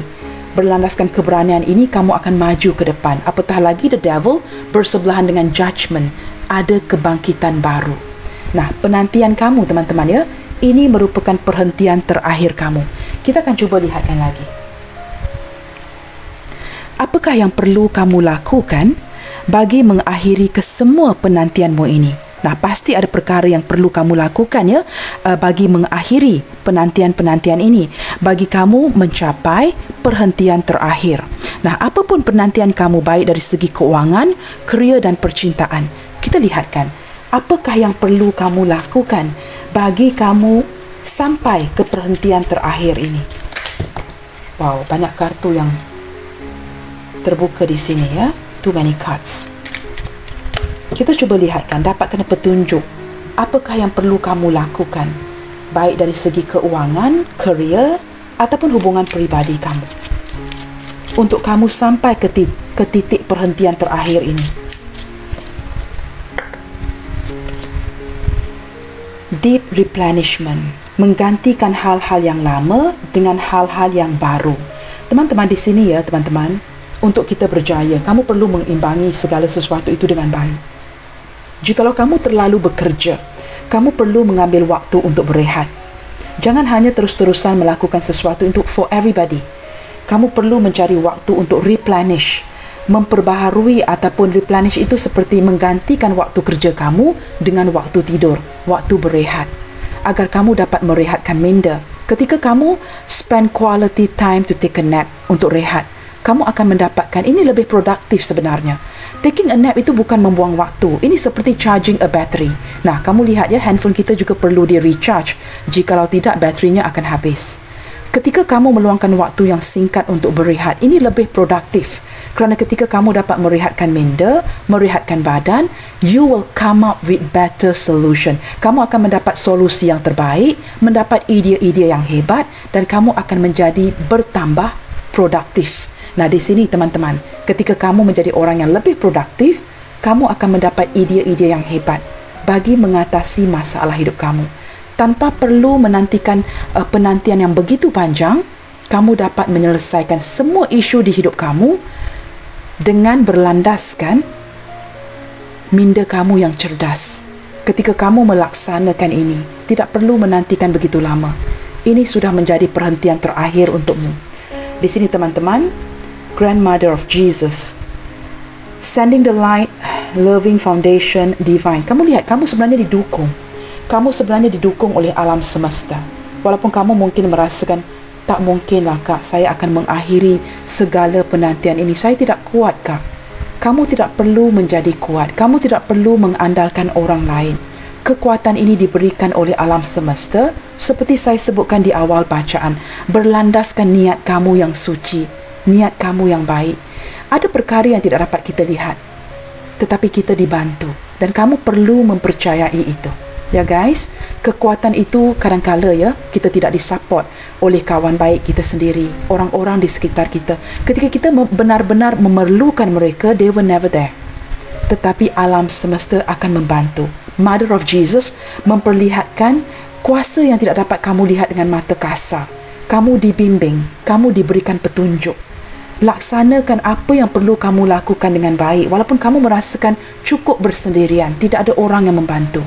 Berlandaskan keberanian ini, kamu akan maju ke depan. Apatah lagi the devil bersebelahan dengan judgment. Ada kebangkitan baru. Nah, penantian kamu, teman-teman ya, ini merupakan perhentian terakhir kamu. Kita akan cuba lihatkan lagi. Apakah yang perlu kamu lakukan bagi mengakhiri kesemua penantianmu ini? Nah, pasti ada perkara yang perlu kamu lakukan ya bagi mengakhiri penantian-penantian ini, bagi kamu mencapai perhentian terakhir. Nah, apapun penantian kamu, baik dari segi keuangan, kerja dan percintaan, kita lihatkan apakah yang perlu kamu lakukan bagi kamu sampai ke perhentian terakhir ini. Wow, banyak kartu yang terbuka di sini ya. Too many cards. Kita cuba lihatkan, dapatkan petunjuk apakah yang perlu kamu lakukan, baik dari segi keuangan, kerja ataupun hubungan peribadi kamu, untuk kamu sampai ke titik perhentian terakhir ini. Deep replenishment, menggantikan hal-hal yang lama dengan hal-hal yang baru. Teman-teman, di sini ya, teman-teman, untuk kita berjaya, kamu perlu mengimbangi segala sesuatu itu dengan baik. Jikalau kamu terlalu bekerja, kamu perlu mengambil waktu untuk berehat. Jangan hanya terus-terusan melakukan sesuatu for everybody. Kamu perlu mencari waktu untuk replenish, memperbaharui, ataupun replenish itu seperti menggantikan waktu kerja kamu dengan waktu tidur, waktu berehat, agar kamu dapat merehatkan minda. Ketika kamu spend quality time to take a nap, untuk rehat, kamu akan mendapatkan ini lebih produktif sebenarnya. Taking a nap itu bukan membuang waktu. Ini seperti charging a battery. Nah, kamu lihat ya, handphone kita juga perlu di-recharge. Jikalau tidak, baterinya akan habis. Ketika kamu meluangkan waktu yang singkat untuk berehat, ini lebih produktif. Kerana ketika kamu dapat merehatkan minda, merehatkan badan, you will come up with better solution. Kamu akan mendapat solusi yang terbaik, mendapat ide-ide yang hebat, dan kamu akan menjadi bertambah produktif. Nah, di sini, teman-teman, ketika kamu menjadi orang yang lebih produktif, kamu akan mendapat ide-ide yang hebat bagi mengatasi masalah hidup kamu. Tanpa perlu menantikan penantian yang begitu panjang, kamu dapat menyelesaikan semua isu di hidup kamu dengan berlandaskan minda kamu yang cerdas. Ketika kamu melaksanakan ini, tidak perlu menantikan begitu lama. Ini sudah menjadi perhentian terakhir untukmu. Di sini, teman-teman, Grandmother of Jesus, sending the light, loving foundation, divine. Kamu lihat, kamu sebenarnya didukung. Kamu sebenarnya didukung oleh alam semesta. Walaupun kamu mungkin merasakan, tak mungkinlah kak, saya akan mengakhiri segala penantian ini. Saya tidak kuat kak. Kamu tidak perlu menjadi kuat. Kamu tidak perlu mengandalkan orang lain. Kekuatan ini diberikan oleh alam semesta, seperti saya sebutkan di awal bacaan, berlandaskan niat kamu yang suci, niat kamu yang baik. Ada perkara yang tidak dapat kita lihat, tetapi kita dibantu, dan kamu perlu mempercayai itu. Ya guys, kekuatan itu kadang-kala ya, kita tidak disupport oleh kawan baik kita sendiri, orang-orang di sekitar kita. Ketika kita benar-benar memerlukan mereka, they were never there. Tetapi alam semesta akan membantu. Mother of Jesus memperlihatkan kuasa yang tidak dapat kamu lihat dengan mata kasar. Kamu dibimbing, kamu diberikan petunjuk. Laksanakan apa yang perlu kamu lakukan dengan baik, walaupun kamu merasakan cukup bersendirian, tidak ada orang yang membantu.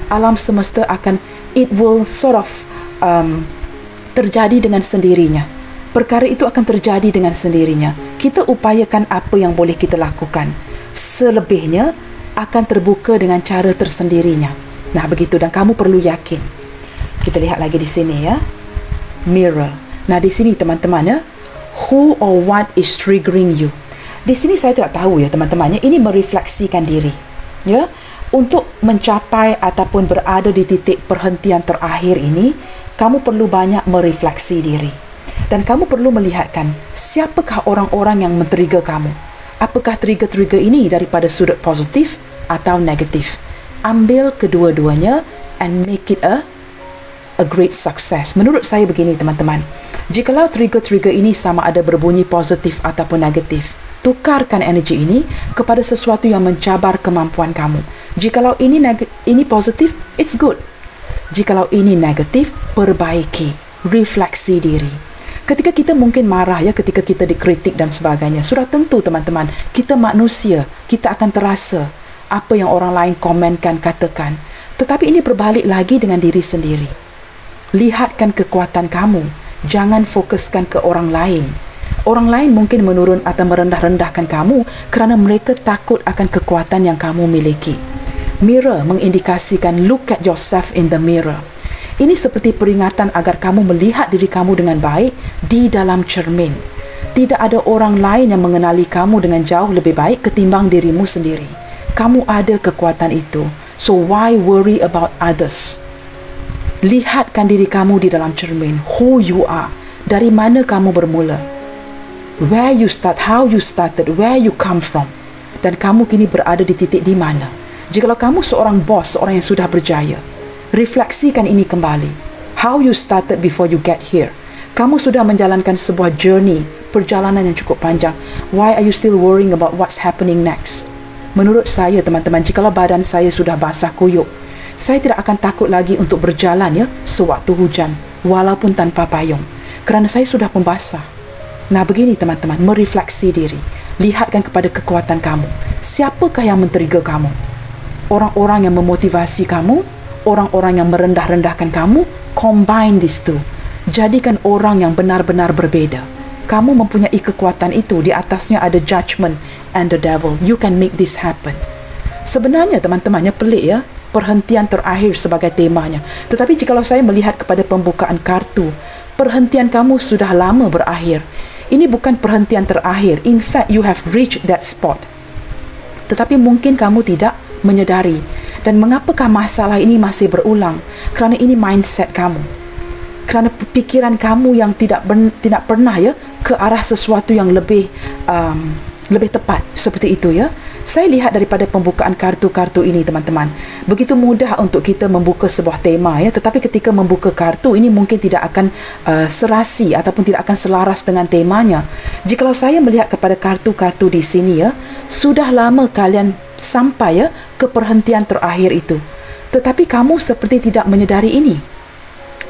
Alam semesta akan, it will sort of terjadi dengan sendirinya. Perkara itu akan terjadi dengan sendirinya. Kita upayakan apa yang boleh kita lakukan. Selebihnya akan terbuka dengan cara tersendirinya. Nah, begitu, dan kamu perlu yakin. Kita lihat lagi di sini ya. Mirror. Nah, di sini teman-teman ya, who or what is triggering you. Di sini saya tidak tahu ya teman-teman ya, ini merefleksikan diri. Ya, untuk mencapai ataupun berada di titik perhentian terakhir ini, kamu perlu banyak merefleksi diri. Dan kamu perlu melihatkan siapakah orang-orang yang men-trigger kamu. Apakah trigger-trigger ini daripada sudut positif atau negatif? Ambil kedua-duanya and make it a great success. Menurut saya begini teman-teman, jikalau trigger-trigger ini sama ada berbunyi positif ataupun negatif, tukarkan energi ini kepada sesuatu yang mencabar kemampuan kamu. Jikalau ini positif, it's good. Jikalau ini negatif, perbaiki, refleksi diri. Ketika kita mungkin marah ya, ketika kita dikritik dan sebagainya, sudah tentu teman-teman, kita manusia, kita akan terasa apa yang orang lain komenkan, katakan. Tetapi ini berbalik lagi dengan diri sendiri. Lihatkan kekuatan kamu, jangan fokuskan ke orang lain. Orang lain mungkin menurun atau merendah-rendahkan kamu kerana mereka takut akan kekuatan yang kamu miliki. Mirror mengindikasikan look at yourself in the mirror. Ini seperti peringatan agar kamu melihat diri kamu dengan baik di dalam cermin. Tidak ada orang lain yang mengenali kamu dengan jauh lebih baik ketimbang dirimu sendiri. Kamu ada kekuatan itu. So why worry about others? Lihatkan diri kamu di dalam cermin. Who you are. Dari mana kamu bermula. Where you start, how you started, where you come from. Dan kamu kini berada di titik di mana. Jikalau kamu seorang bos, seorang yang sudah berjaya, refleksikan ini kembali. How you started before you get here. Kamu sudah menjalankan sebuah journey, perjalanan yang cukup panjang. Why are you still worrying about what's happening next? Menurut saya teman-teman, jikalau badan saya sudah basah kuyup, saya tidak akan takut lagi untuk berjalan ya sewaktu hujan, walaupun tanpa payung, kerana saya sudah pembasah. Nah, begini teman-teman, merefleksi diri. Lihatkan kepada kekuatan kamu. Siapakah yang men-trigger kamu? Orang-orang yang memotivasi kamu, orang-orang yang merendah-rendahkan kamu, combine these two. Jadikan orang yang benar-benar berbeza. Kamu mempunyai kekuatan itu, di atasnya ada judgment and the devil. You can make this happen. Sebenarnya teman-temannya pelik ya, perhentian terakhir sebagai temanya. Tetapi jikalau saya melihat kepada pembukaan kartu, perhentian kamu sudah lama berakhir. Ini bukan perhentian terakhir. In fact, you have reached that spot. Tetapi mungkin kamu tidak menyedari. Dan mengapakah masalah ini masih berulang? Kerana ini mindset kamu. Kerana pikiran kamu yang tidak pernah ya ke arah sesuatu yang lebih tepat, seperti itu ya. Saya lihat daripada pembukaan kartu-kartu ini teman-teman, begitu mudah untuk kita membuka sebuah tema ya, tetapi ketika membuka kartu ini mungkin tidak akan serasi ataupun tidak akan selaras dengan temanya. Jikalau saya melihat kepada kartu-kartu di sini ya, sudah lama kalian sampai ya ke perhentian terakhir itu, tetapi kamu seperti tidak menyedari ini,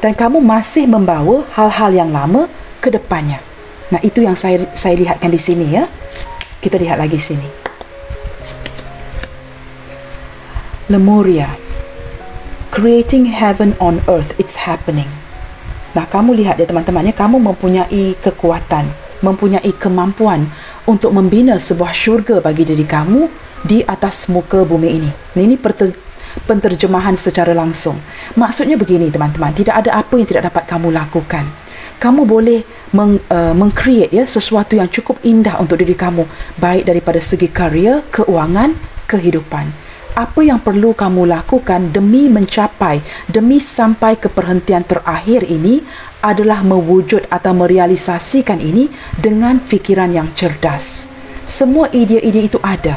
dan kamu masih membawa hal-hal yang lama ke depannya. Nah, itu yang saya lihatkan di sini ya. Kita lihat lagi sini. Lemuria, creating heaven on earth, it's happening. Nah, kamu lihat ya teman-teman ya, kamu mempunyai kekuatan, mempunyai kemampuan untuk membina sebuah syurga bagi diri kamu di atas muka bumi ini. Ini penterjemahan secara langsung. Maksudnya begini teman-teman, tidak ada apa yang tidak dapat kamu lakukan. Kamu boleh meng-create ya sesuatu yang cukup indah untuk diri kamu, baik daripada segi karier, keuangan, kehidupan. Apa yang perlu kamu lakukan demi mencapai, demi sampai ke perhentian terakhir ini adalah mewujud atau merealisasikan ini dengan fikiran yang cerdas. Semua ide-ide itu ada.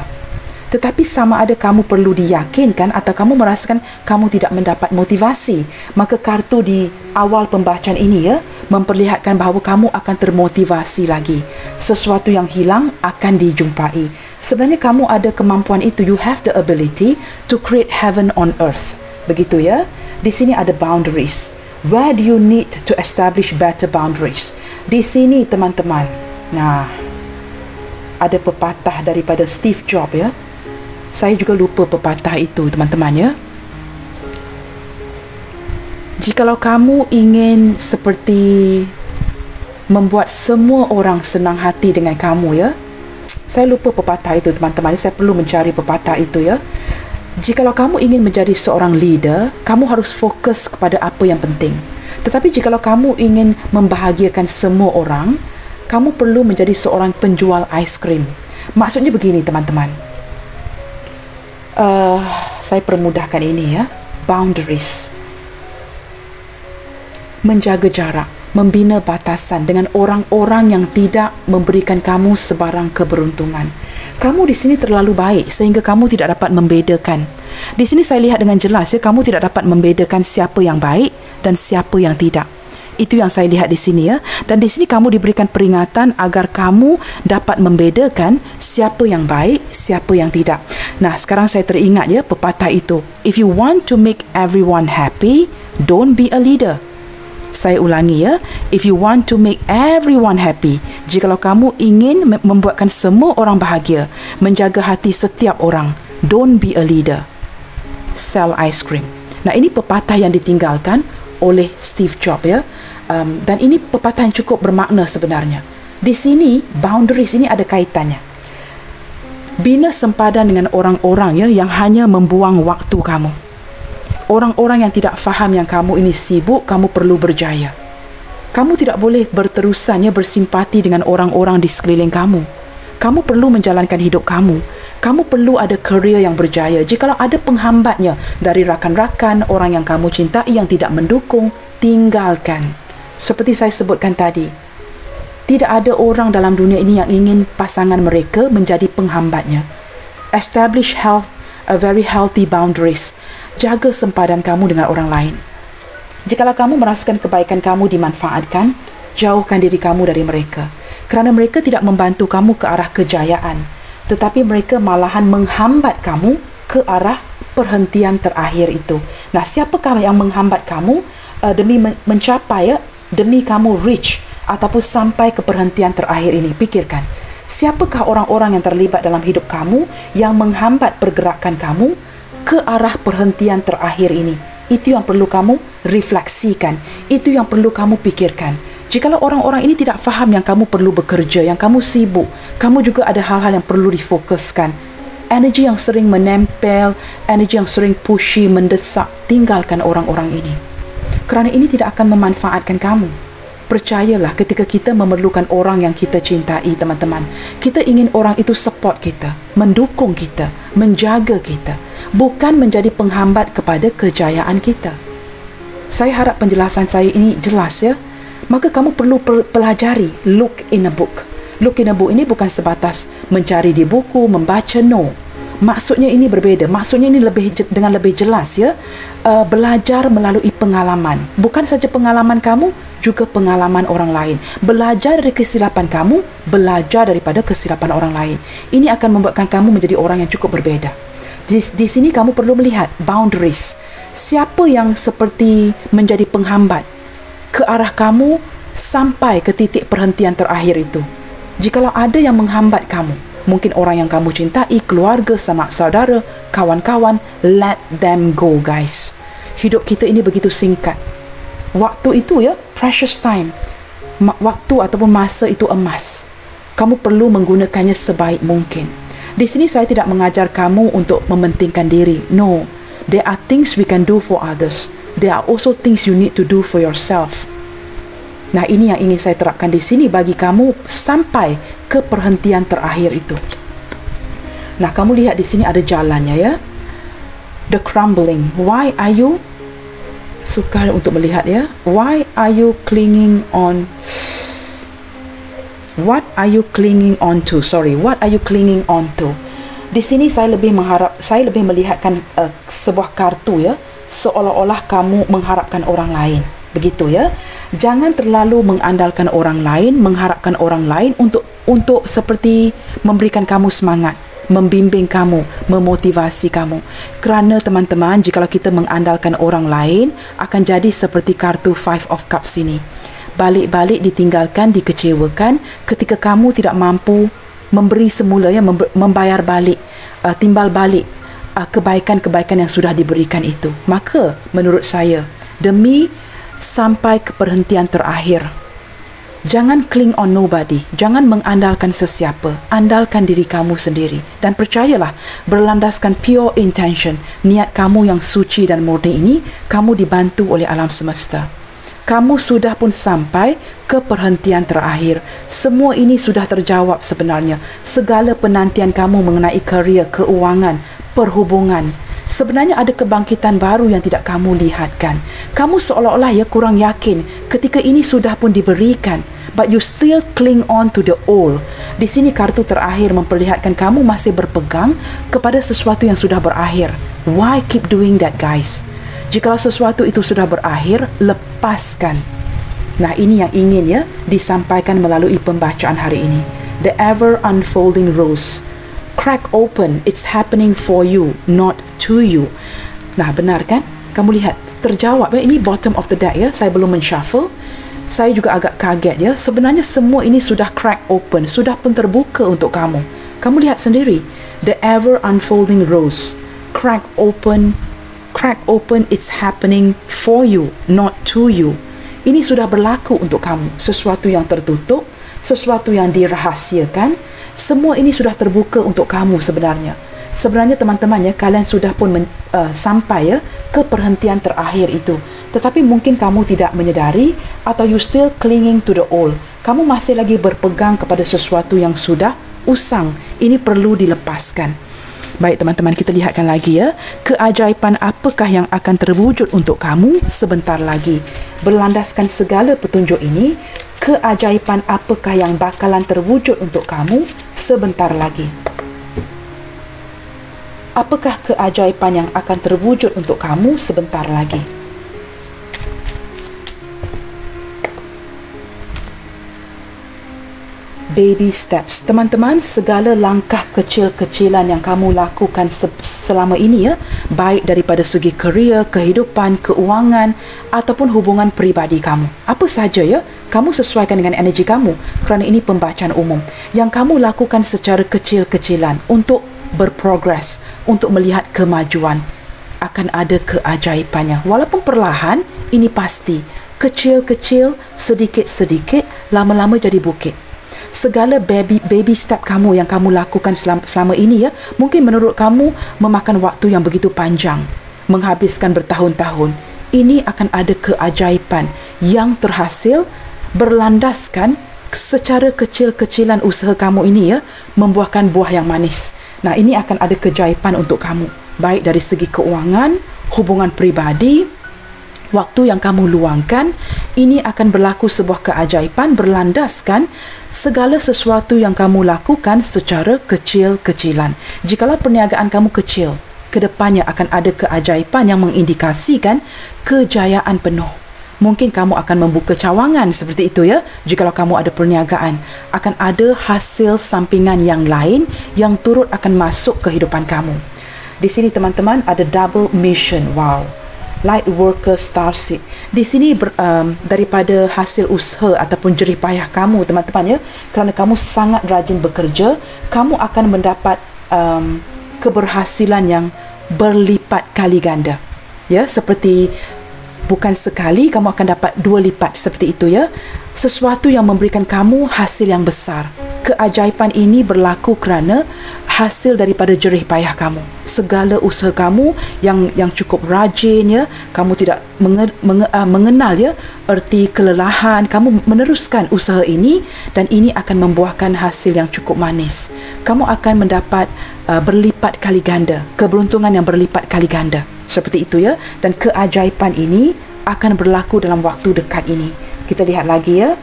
Tetapi sama ada kamu perlu diyakinkan atau kamu merasakan kamu tidak mendapat motivasi. Maka kartu di awal pembacaan ini ya memperlihatkan bahawa kamu akan termotivasi lagi. Sesuatu yang hilang akan dijumpai. Sebenarnya kamu ada kemampuan itu. You have the ability to create heaven on earth. Begitu ya. Di sini ada boundaries. Where do you need to establish better boundaries? Di sini teman-teman. Nah, ada pepatah daripada Steve Jobs ya. Saya juga lupa pepatah itu teman-teman ya. Jikalau kamu ingin seperti membuat semua orang senang hati dengan kamu ya. Saya lupa pepatah itu teman-teman. Saya perlu mencari pepatah itu ya. Jikalau kamu ingin menjadi seorang leader, kamu harus fokus kepada apa yang penting. Tetapi jikalau kamu ingin membahagiakan semua orang, kamu perlu menjadi seorang penjual aiskrim. Maksudnya begini teman-teman. Saya permudahkan ini ya. Boundaries. Menjaga jarak, membina batasan dengan orang-orang yang tidak memberikan kamu sebarang keberuntungan. Kamu di sini terlalu baik sehingga kamu tidak dapat membedakan. Di sini saya lihat dengan jelas ya, kamu tidak dapat membedakan siapa yang baik dan siapa yang tidak. Itu yang saya lihat di sini ya. Dan di sini kamu diberikan peringatan agar kamu dapat membedakan siapa yang baik, siapa yang tidak. Nah, sekarang saya teringat ya pepatah itu. If you want to make everyone happy, don't be a leader. Saya ulangi ya. If you want to make everyone happy, jikalau kamu ingin membuatkan semua orang bahagia, menjaga hati setiap orang, don't be a leader. Sell ice cream. Nah, ini pepatah yang ditinggalkan oleh Steve Jobs ya. Dan ini pepatah yang cukup bermakna sebenarnya. Di sini boundaries ini ada kaitannya. Bina sempadan dengan orang-orang ya yang hanya membuang waktu kamu. Orang-orang yang tidak faham yang kamu ini sibuk, kamu perlu berjaya. Kamu tidak boleh berterusan ya bersimpati dengan orang-orang di sekeliling kamu. Kamu perlu menjalankan hidup kamu. Kamu perlu ada career yang berjaya. Jikalau ada penghambatnya dari rakan-rakan, orang yang kamu cintai yang tidak mendukung, tinggalkan. Seperti saya sebutkan tadi, tidak ada orang dalam dunia ini yang ingin pasangan mereka menjadi penghambatnya. Establish a very healthy boundaries. Jaga sempadan kamu dengan orang lain. Jikalau kamu merasakan kebaikan kamu dimanfaatkan, jauhkan diri kamu dari mereka. Kerana mereka tidak membantu kamu ke arah kejayaan, tetapi mereka malahan menghambat kamu ke arah perhentian terakhir itu. Nah, siapakah yang menghambat kamu demi mencapai ya? Demi kamu reach ataupun sampai ke perhentian terakhir ini? Pikirkan, siapakah orang-orang yang terlibat dalam hidup kamu yang menghambat pergerakan kamu ke arah perhentian terakhir ini? Itu yang perlu kamu refleksikan. Itu yang perlu kamu pikirkan. Jikalau orang-orang ini tidak faham yang kamu perlu bekerja, yang kamu sibuk, kamu juga ada hal-hal yang perlu difokuskan. Energi yang sering menempel, energi yang sering pushy, mendesak, tinggalkan orang-orang ini. Kerana ini tidak akan memanfaatkan kamu. Percayalah, ketika kita memerlukan orang yang kita cintai, teman-teman, kita ingin orang itu support kita, mendukung kita, menjaga kita, bukan menjadi penghambat kepada kejayaan kita. Saya harap penjelasan saya ini jelas ya. Maka kamu perlu pelajari. Look in a book. Look in a book ini bukan sebatas mencari di buku, membaca, no. Maksudnya ini berbeda. Maksudnya ini dengan lebih jelas ya. Belajar melalui pengalaman. Bukan saja pengalaman kamu, juga pengalaman orang lain. Belajar dari kesilapan kamu, belajar daripada kesilapan orang lain. Ini akan membuatkan kamu menjadi orang yang cukup berbeza. Di sini kamu perlu melihat boundaries. Siapa yang seperti menjadi penghambat ke arah kamu sampai ke titik perhentian terakhir itu? Jikalau ada yang menghambat kamu, mungkin orang yang kamu cintai, keluarga, sanak saudara, kawan-kawan, let them go, guys. Hidup kita ini begitu singkat. Waktu itu ya, precious time. Waktu ataupun masa itu emas. Kamu perlu menggunakannya sebaik mungkin. Di sini saya tidak mengajar kamu untuk mementingkan diri. No, there are things we can do for others. There are also things you need to do for yourself. Nah, ini yang ingin saya terapkan di sini bagi kamu sampai ke perhentian terakhir itu. Nah, kamu lihat di sini ada jalannya ya. The crumbling. Why are you, suka untuk melihat ya. Why are you clinging on? What are you clinging on to? Sorry, what are you clinging on to? Di sini saya lebih melihatkan sebuah kartu ya, seolah-olah kamu mengharapkan orang lain. Begitu ya. Jangan terlalu mengandalkan orang lain, mengharapkan orang lain untuk seperti memberikan kamu semangat, membimbing kamu, memotivasi kamu. Kerana teman-teman, jikalau kita mengandalkan orang lain, akan jadi seperti kartu Five of Cups ini. Balik-balik ditinggalkan, dikecewakan ketika kamu tidak mampu memberi semula ya, membayar balik, timbal balik kebaikan-kebaikan yang sudah diberikan itu. Maka menurut saya, demi sampai ke perhentian terakhir, jangan cling on nobody, jangan mengandalkan sesiapa, andalkan diri kamu sendiri. Dan percayalah, berlandaskan pure intention, niat kamu yang suci dan murni ini, kamu dibantu oleh alam semesta. Kamu sudah pun sampai ke perhentian terakhir. Semua ini sudah terjawab sebenarnya. Segala penantian kamu mengenai kerjaya, keuangan, perhubungan, sebenarnya ada kebangkitan baru yang tidak kamu lihatkan. Kamu seolah-olah ya kurang yakin ketika ini sudah pun diberikan, but you still cling on to the old. Di sini kartu terakhir memperlihatkan kamu masih berpegang kepada sesuatu yang sudah berakhir. Why keep doing that, guys? Jikalau sesuatu itu sudah berakhir, lepaskan. Nah, ini yang ingin ya disampaikan melalui pembacaan hari ini. The ever unfolding rose. Crack open, it's happening for you, not to you. Nah, benar kan? Kamu lihat, terjawab ya. Ini bottom of the deck ya. Saya belum men-shuffle. Saya juga agak kaget ya. Sebenarnya semua ini sudah crack open, sudah pun terbuka untuk kamu. Kamu lihat sendiri. The ever unfolding rose. Crack open, it's happening for you, not to you. Ini sudah berlaku untuk kamu. Sesuatu yang tertutup, sesuatu yang dirahasiakan, semua ini sudah terbuka untuk kamu sebenarnya. Sebenarnya teman-teman ya, kalian sudah pun sampai ya ke perhentian terakhir itu. Tetapi mungkin kamu tidak menyedari, atau you still clinging to the old. Kamu masih lagi berpegang kepada sesuatu yang sudah usang. Ini perlu dilepaskan. Baik teman-teman, kita lihatkan lagi ya. Keajaiban apakah yang akan terwujud untuk kamu sebentar lagi? Berlandaskan segala petunjuk ini, keajaiban apakah yang bakalan terwujud untuk kamu sebentar lagi? Apakah keajaiban yang akan terwujud untuk kamu sebentar lagi? Baby steps. Teman-teman, segala langkah kecil-kecilan yang kamu lakukan selama ini ya, baik daripada segi kerjaya, kehidupan, keuangan ataupun hubungan peribadi kamu. Apa saja ya, kamu sesuaikan dengan energi kamu, kerana ini pembacaan umum. Yang kamu lakukan secara kecil-kecilan untuk berprogres, untuk melihat kemajuan, akan ada keajaibannya. Walaupun perlahan, ini pasti. Kecil-kecil, sedikit-sedikit, lama-lama jadi bukit. Segala baby step kamu yang kamu lakukan selama ini ya, mungkin menurut kamu memakan waktu yang begitu panjang, menghabiskan bertahun-tahun. Ini akan ada keajaiban yang terhasil berlandaskan secara kecil-kecilan usaha kamu ini ya, membuahkan buah yang manis. Nah, ini akan ada keajaiban untuk kamu, baik dari segi keuangan, hubungan pribadi, waktu yang kamu luangkan. Ini akan berlaku sebuah keajaiban berlandaskan segala sesuatu yang kamu lakukan secara kecil-kecilan. Jikalau perniagaan kamu kecil, kedepannya akan ada keajaiban yang mengindikasikan kejayaan penuh. Mungkin kamu akan membuka cawangan seperti itu ya. Jikalau kamu ada perniagaan, akan ada hasil sampingan yang lain yang turut akan masuk ke kehidupan kamu. Di sini teman-teman ada double mission. Wow. Light worker starseed. Di sini daripada hasil usaha ataupun jerih payah kamu teman-teman ya, kerana kamu sangat rajin bekerja, kamu akan mendapat keberhasilan yang berlipat kali ganda ya, seperti Bukan sekali, kamu akan dapat 2 lipat seperti itu ya. Sesuatu yang memberikan kamu hasil yang besar. Keajaiban ini berlaku kerana hasil daripada jerih payah kamu. Segala usaha kamu yang cukup rajin ya, kamu tidak mengenal ya erti kelelahan, kamu meneruskan usaha ini dan ini akan membuahkan hasil yang cukup manis. Kamu akan mendapat berlipat kali ganda, keberuntungan yang berlipat kali ganda. Seperti itu ya, dan keajaiban ini akan berlaku dalam waktu dekat ini. Kita lihat lagi ya.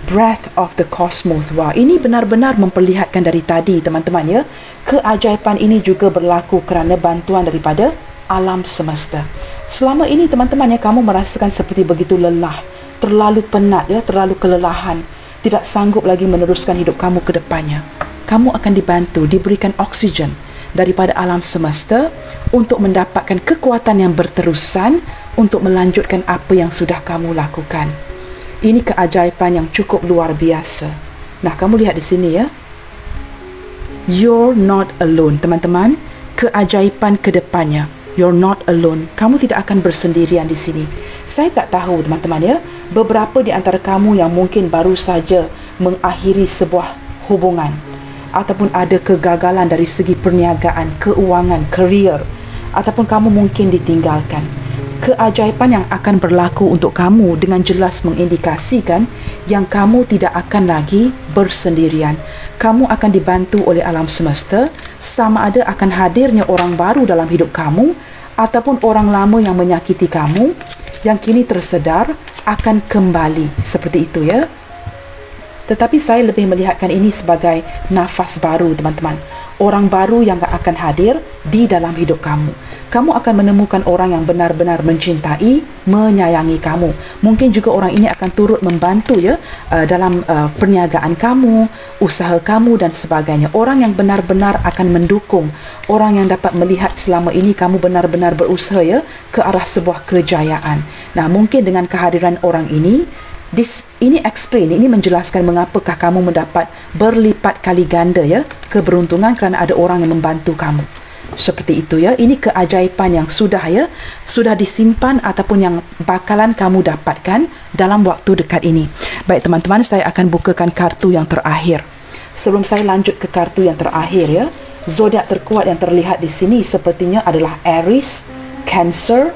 Breath of the Cosmos. Wah, ini benar-benar memperlihatkan dari tadi teman-teman ya. Keajaiban ini juga berlaku kerana bantuan daripada alam semesta. Selama ini teman-teman ya, kamu merasakan seperti begitu lelah, terlalu penat ya, terlalu kelelahan, tidak sanggup lagi meneruskan hidup kamu ke depannya. Kamu akan dibantu, diberikan oksigen daripada alam semesta untuk mendapatkan kekuatan yang berterusan untuk melanjutkan apa yang sudah kamu lakukan. Ini keajaiban yang cukup luar biasa. Nah, kamu lihat di sini ya. You're not alone, teman-teman. Keajaiban ke depannya. You're not alone. Kamu tidak akan bersendirian di sini. Saya tak tahu, teman-teman ya, beberapa di antara kamu yang mungkin baru saja mengakhiri sebuah hubungan ataupun ada kegagalan dari segi perniagaan, keuangan, kerjaya, ataupun kamu mungkin ditinggalkan. Keajaiban yang akan berlaku untuk kamu dengan jelas mengindikasikan yang kamu tidak akan lagi bersendirian. Kamu akan dibantu oleh alam semesta, sama ada akan hadirnya orang baru dalam hidup kamu ataupun orang lama yang menyakiti kamu yang kini tersedar akan kembali. Seperti itu ya. Tetapi saya lebih melihatkan ini sebagai nafas baru, teman-teman. Orang baru yang akan hadir di dalam hidup kamu. Kamu akan menemukan orang yang benar-benar mencintai, menyayangi kamu. Mungkin juga orang ini akan turut membantu ya dalam perniagaan kamu, usaha kamu dan sebagainya. Orang yang benar-benar akan mendukung, orang yang dapat melihat selama ini kamu benar-benar berusaha ya ke arah sebuah kejayaan. Nah, mungkin dengan kehadiran orang ini ini menjelaskan mengapakah kamu mendapat berlipat kali ganda ya keberuntungan kerana ada orang yang membantu kamu. Seperti itu ya. Ini keajaiban yang sudah disimpan ataupun yang bakalan kamu dapatkan dalam waktu dekat ini. Baik teman-teman, saya akan bukakan kartu yang terakhir. Sebelum saya lanjut ke kartu yang terakhir ya, zodiak terkuat yang terlihat di sini sepertinya adalah Aries, Cancer,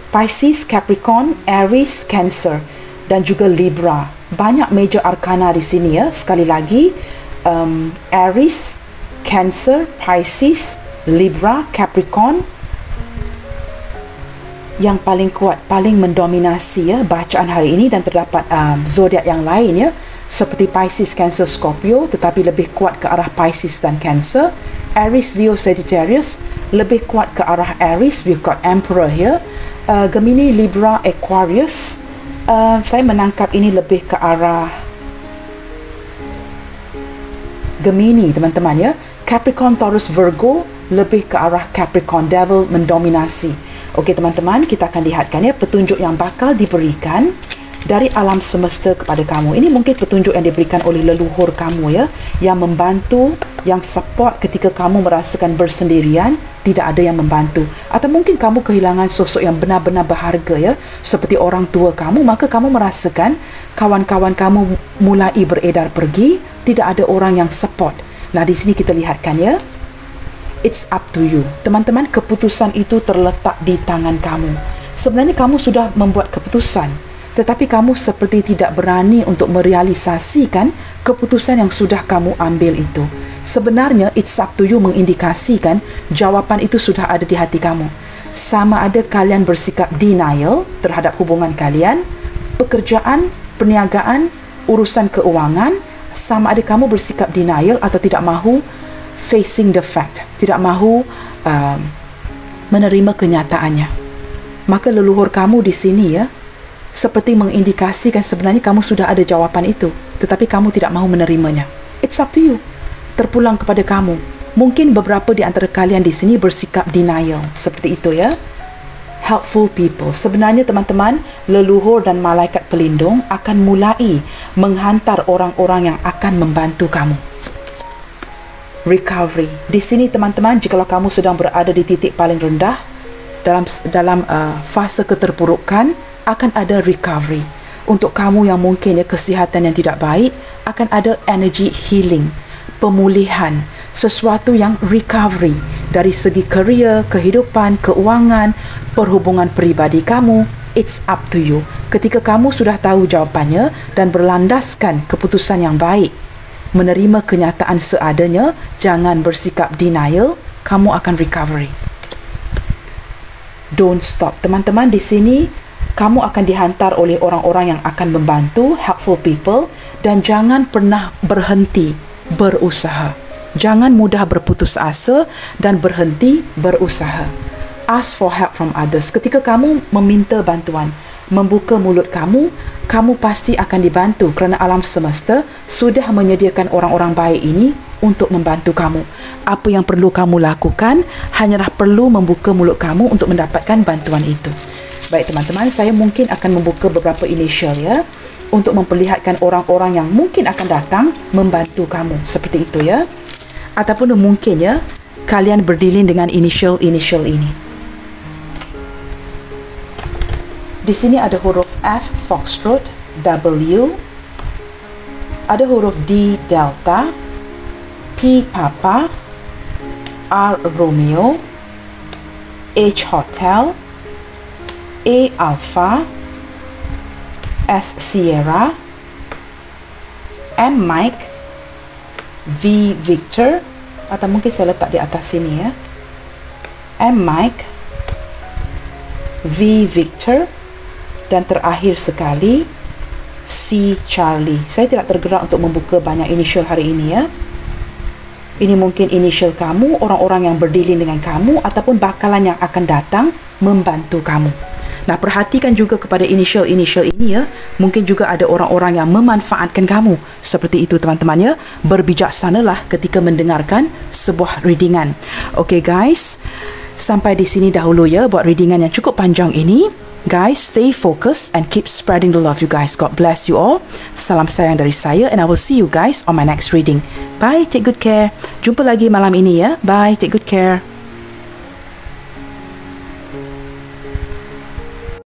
Pisces, Capricorn, Aries, Cancer dan juga Libra. Banyak major arcana di sini ya. Sekali lagi, Aries, Cancer, Pisces, Libra, Capricorn yang paling kuat, paling mendominasi ya bacaan hari ini, dan terdapat zodiak yang lain ya seperti Pisces, Cancer, Scorpio tetapi lebih kuat ke arah Pisces dan Cancer. Aries, Leo, Sagittarius lebih kuat ke arah Aries. We've got Emperor here. Gemini, Libra, Aquarius. Saya menangkap ini lebih ke arah Gemini teman-teman ya. Capricorn, Taurus, Virgo lebih ke arah Capricorn. Devil mendominasi. Okey teman-teman, kita akan lihatkan ya petunjuk yang bakal diberikan dari alam semesta kepada kamu. Ini mungkin petunjuk yang diberikan oleh leluhur kamu ya, yang membantu, yang support ketika kamu merasakan bersendirian, tidak ada yang membantu. Atau mungkin kamu kehilangan sosok yang benar-benar berharga ya, seperti orang tua kamu, maka kamu merasakan kawan-kawan kamu mulai beredar pergi, tidak ada orang yang support. Nah, di sini kita lihatkan ya. It's up to you. Teman-teman, keputusan itu terletak di tangan kamu. Sebenarnya kamu sudah membuat keputusan, tetapi kamu seperti tidak berani untuk merealisasikan keputusan yang sudah kamu ambil itu. Sebenarnya, it's up to you mengindikasikan jawapan itu sudah ada di hati kamu. Sama ada kalian bersikap denial terhadap hubungan kalian, pekerjaan, perniagaan, urusan keuangan, sama ada kamu bersikap denial atau tidak mahu facing the fact, tidak mahu menerima kenyataannya. Maka leluhur kamu di sini ya, seperti mengindikasikan sebenarnya kamu sudah ada jawapan itu, tetapi kamu tidak mahu menerimanya. It's up to you. Terpulang kepada kamu. Mungkin beberapa di antara kalian di sini bersikap denial, seperti itu ya. Helpful people. Sebenarnya teman-teman, leluhur dan malaikat pelindung akan mulai menghantar orang-orang yang akan membantu kamu. Recovery. Di sini teman-teman, jikalau kamu sedang berada di titik paling rendah, dalam fasa keterpurukan, akan ada recovery. Untuk kamu yang mungkin kesihatan yang tidak baik, akan ada energy healing, pemulihan, sesuatu yang recovery dari segi kerja, kehidupan, keuangan, perhubungan peribadi kamu. It's up to you. Ketika kamu sudah tahu jawapannya dan berlandaskan keputusan yang baik, menerima kenyataan seadanya, jangan bersikap denial, kamu akan recovery. Don't stop. Teman-teman, di sini kamu akan dihantar oleh orang-orang yang akan membantu, helpful people, dan jangan pernah berhenti berusaha. Jangan mudah berputus asa dan berhenti berusaha. Ask for help from others. Ketika kamu meminta bantuan, membuka mulut kamu, kamu pasti akan dibantu kerana alam semesta sudah menyediakan orang-orang baik ini untuk membantu kamu. Apa yang perlu kamu lakukan hanyalah perlu membuka mulut kamu untuk mendapatkan bantuan itu. Baik teman-teman, saya mungkin akan membuka beberapa initial ya, untuk memperlihatkan orang-orang yang mungkin akan datang membantu kamu. Seperti itu ya. Ataupun mungkin ya, kalian berdealing dengan initial ini. Di sini ada huruf F Foxtrot, W, ada huruf D Delta, P Papa, R Romeo, H Hotel, A Alpha, S Sierra, M Mike, V Victor, atau mungkin saya letak di atas sini ya, M Mike, V Victor, dan terakhir sekali C Charlie. Saya tidak tergerak untuk membuka banyak initial hari ini ya. Ini mungkin initial kamu, orang-orang yang berdealing dengan kamu, ataupun bakalan yang akan datang membantu kamu. Nah, perhatikan juga kepada initial ini ya. Mungkin juga ada orang-orang yang memanfaatkan kamu. Seperti itu teman-teman ya. Berbijaksanalah ketika mendengarkan sebuah readingan. Okay guys, sampai di sini dahulu ya buat readingan yang cukup panjang ini. Guys, stay focused and keep spreading the love you guys. God bless you all. Salam sayang dari saya, and I will see you guys on my next reading. Bye, take good care. Jumpa lagi malam ini ya. Bye, take good care.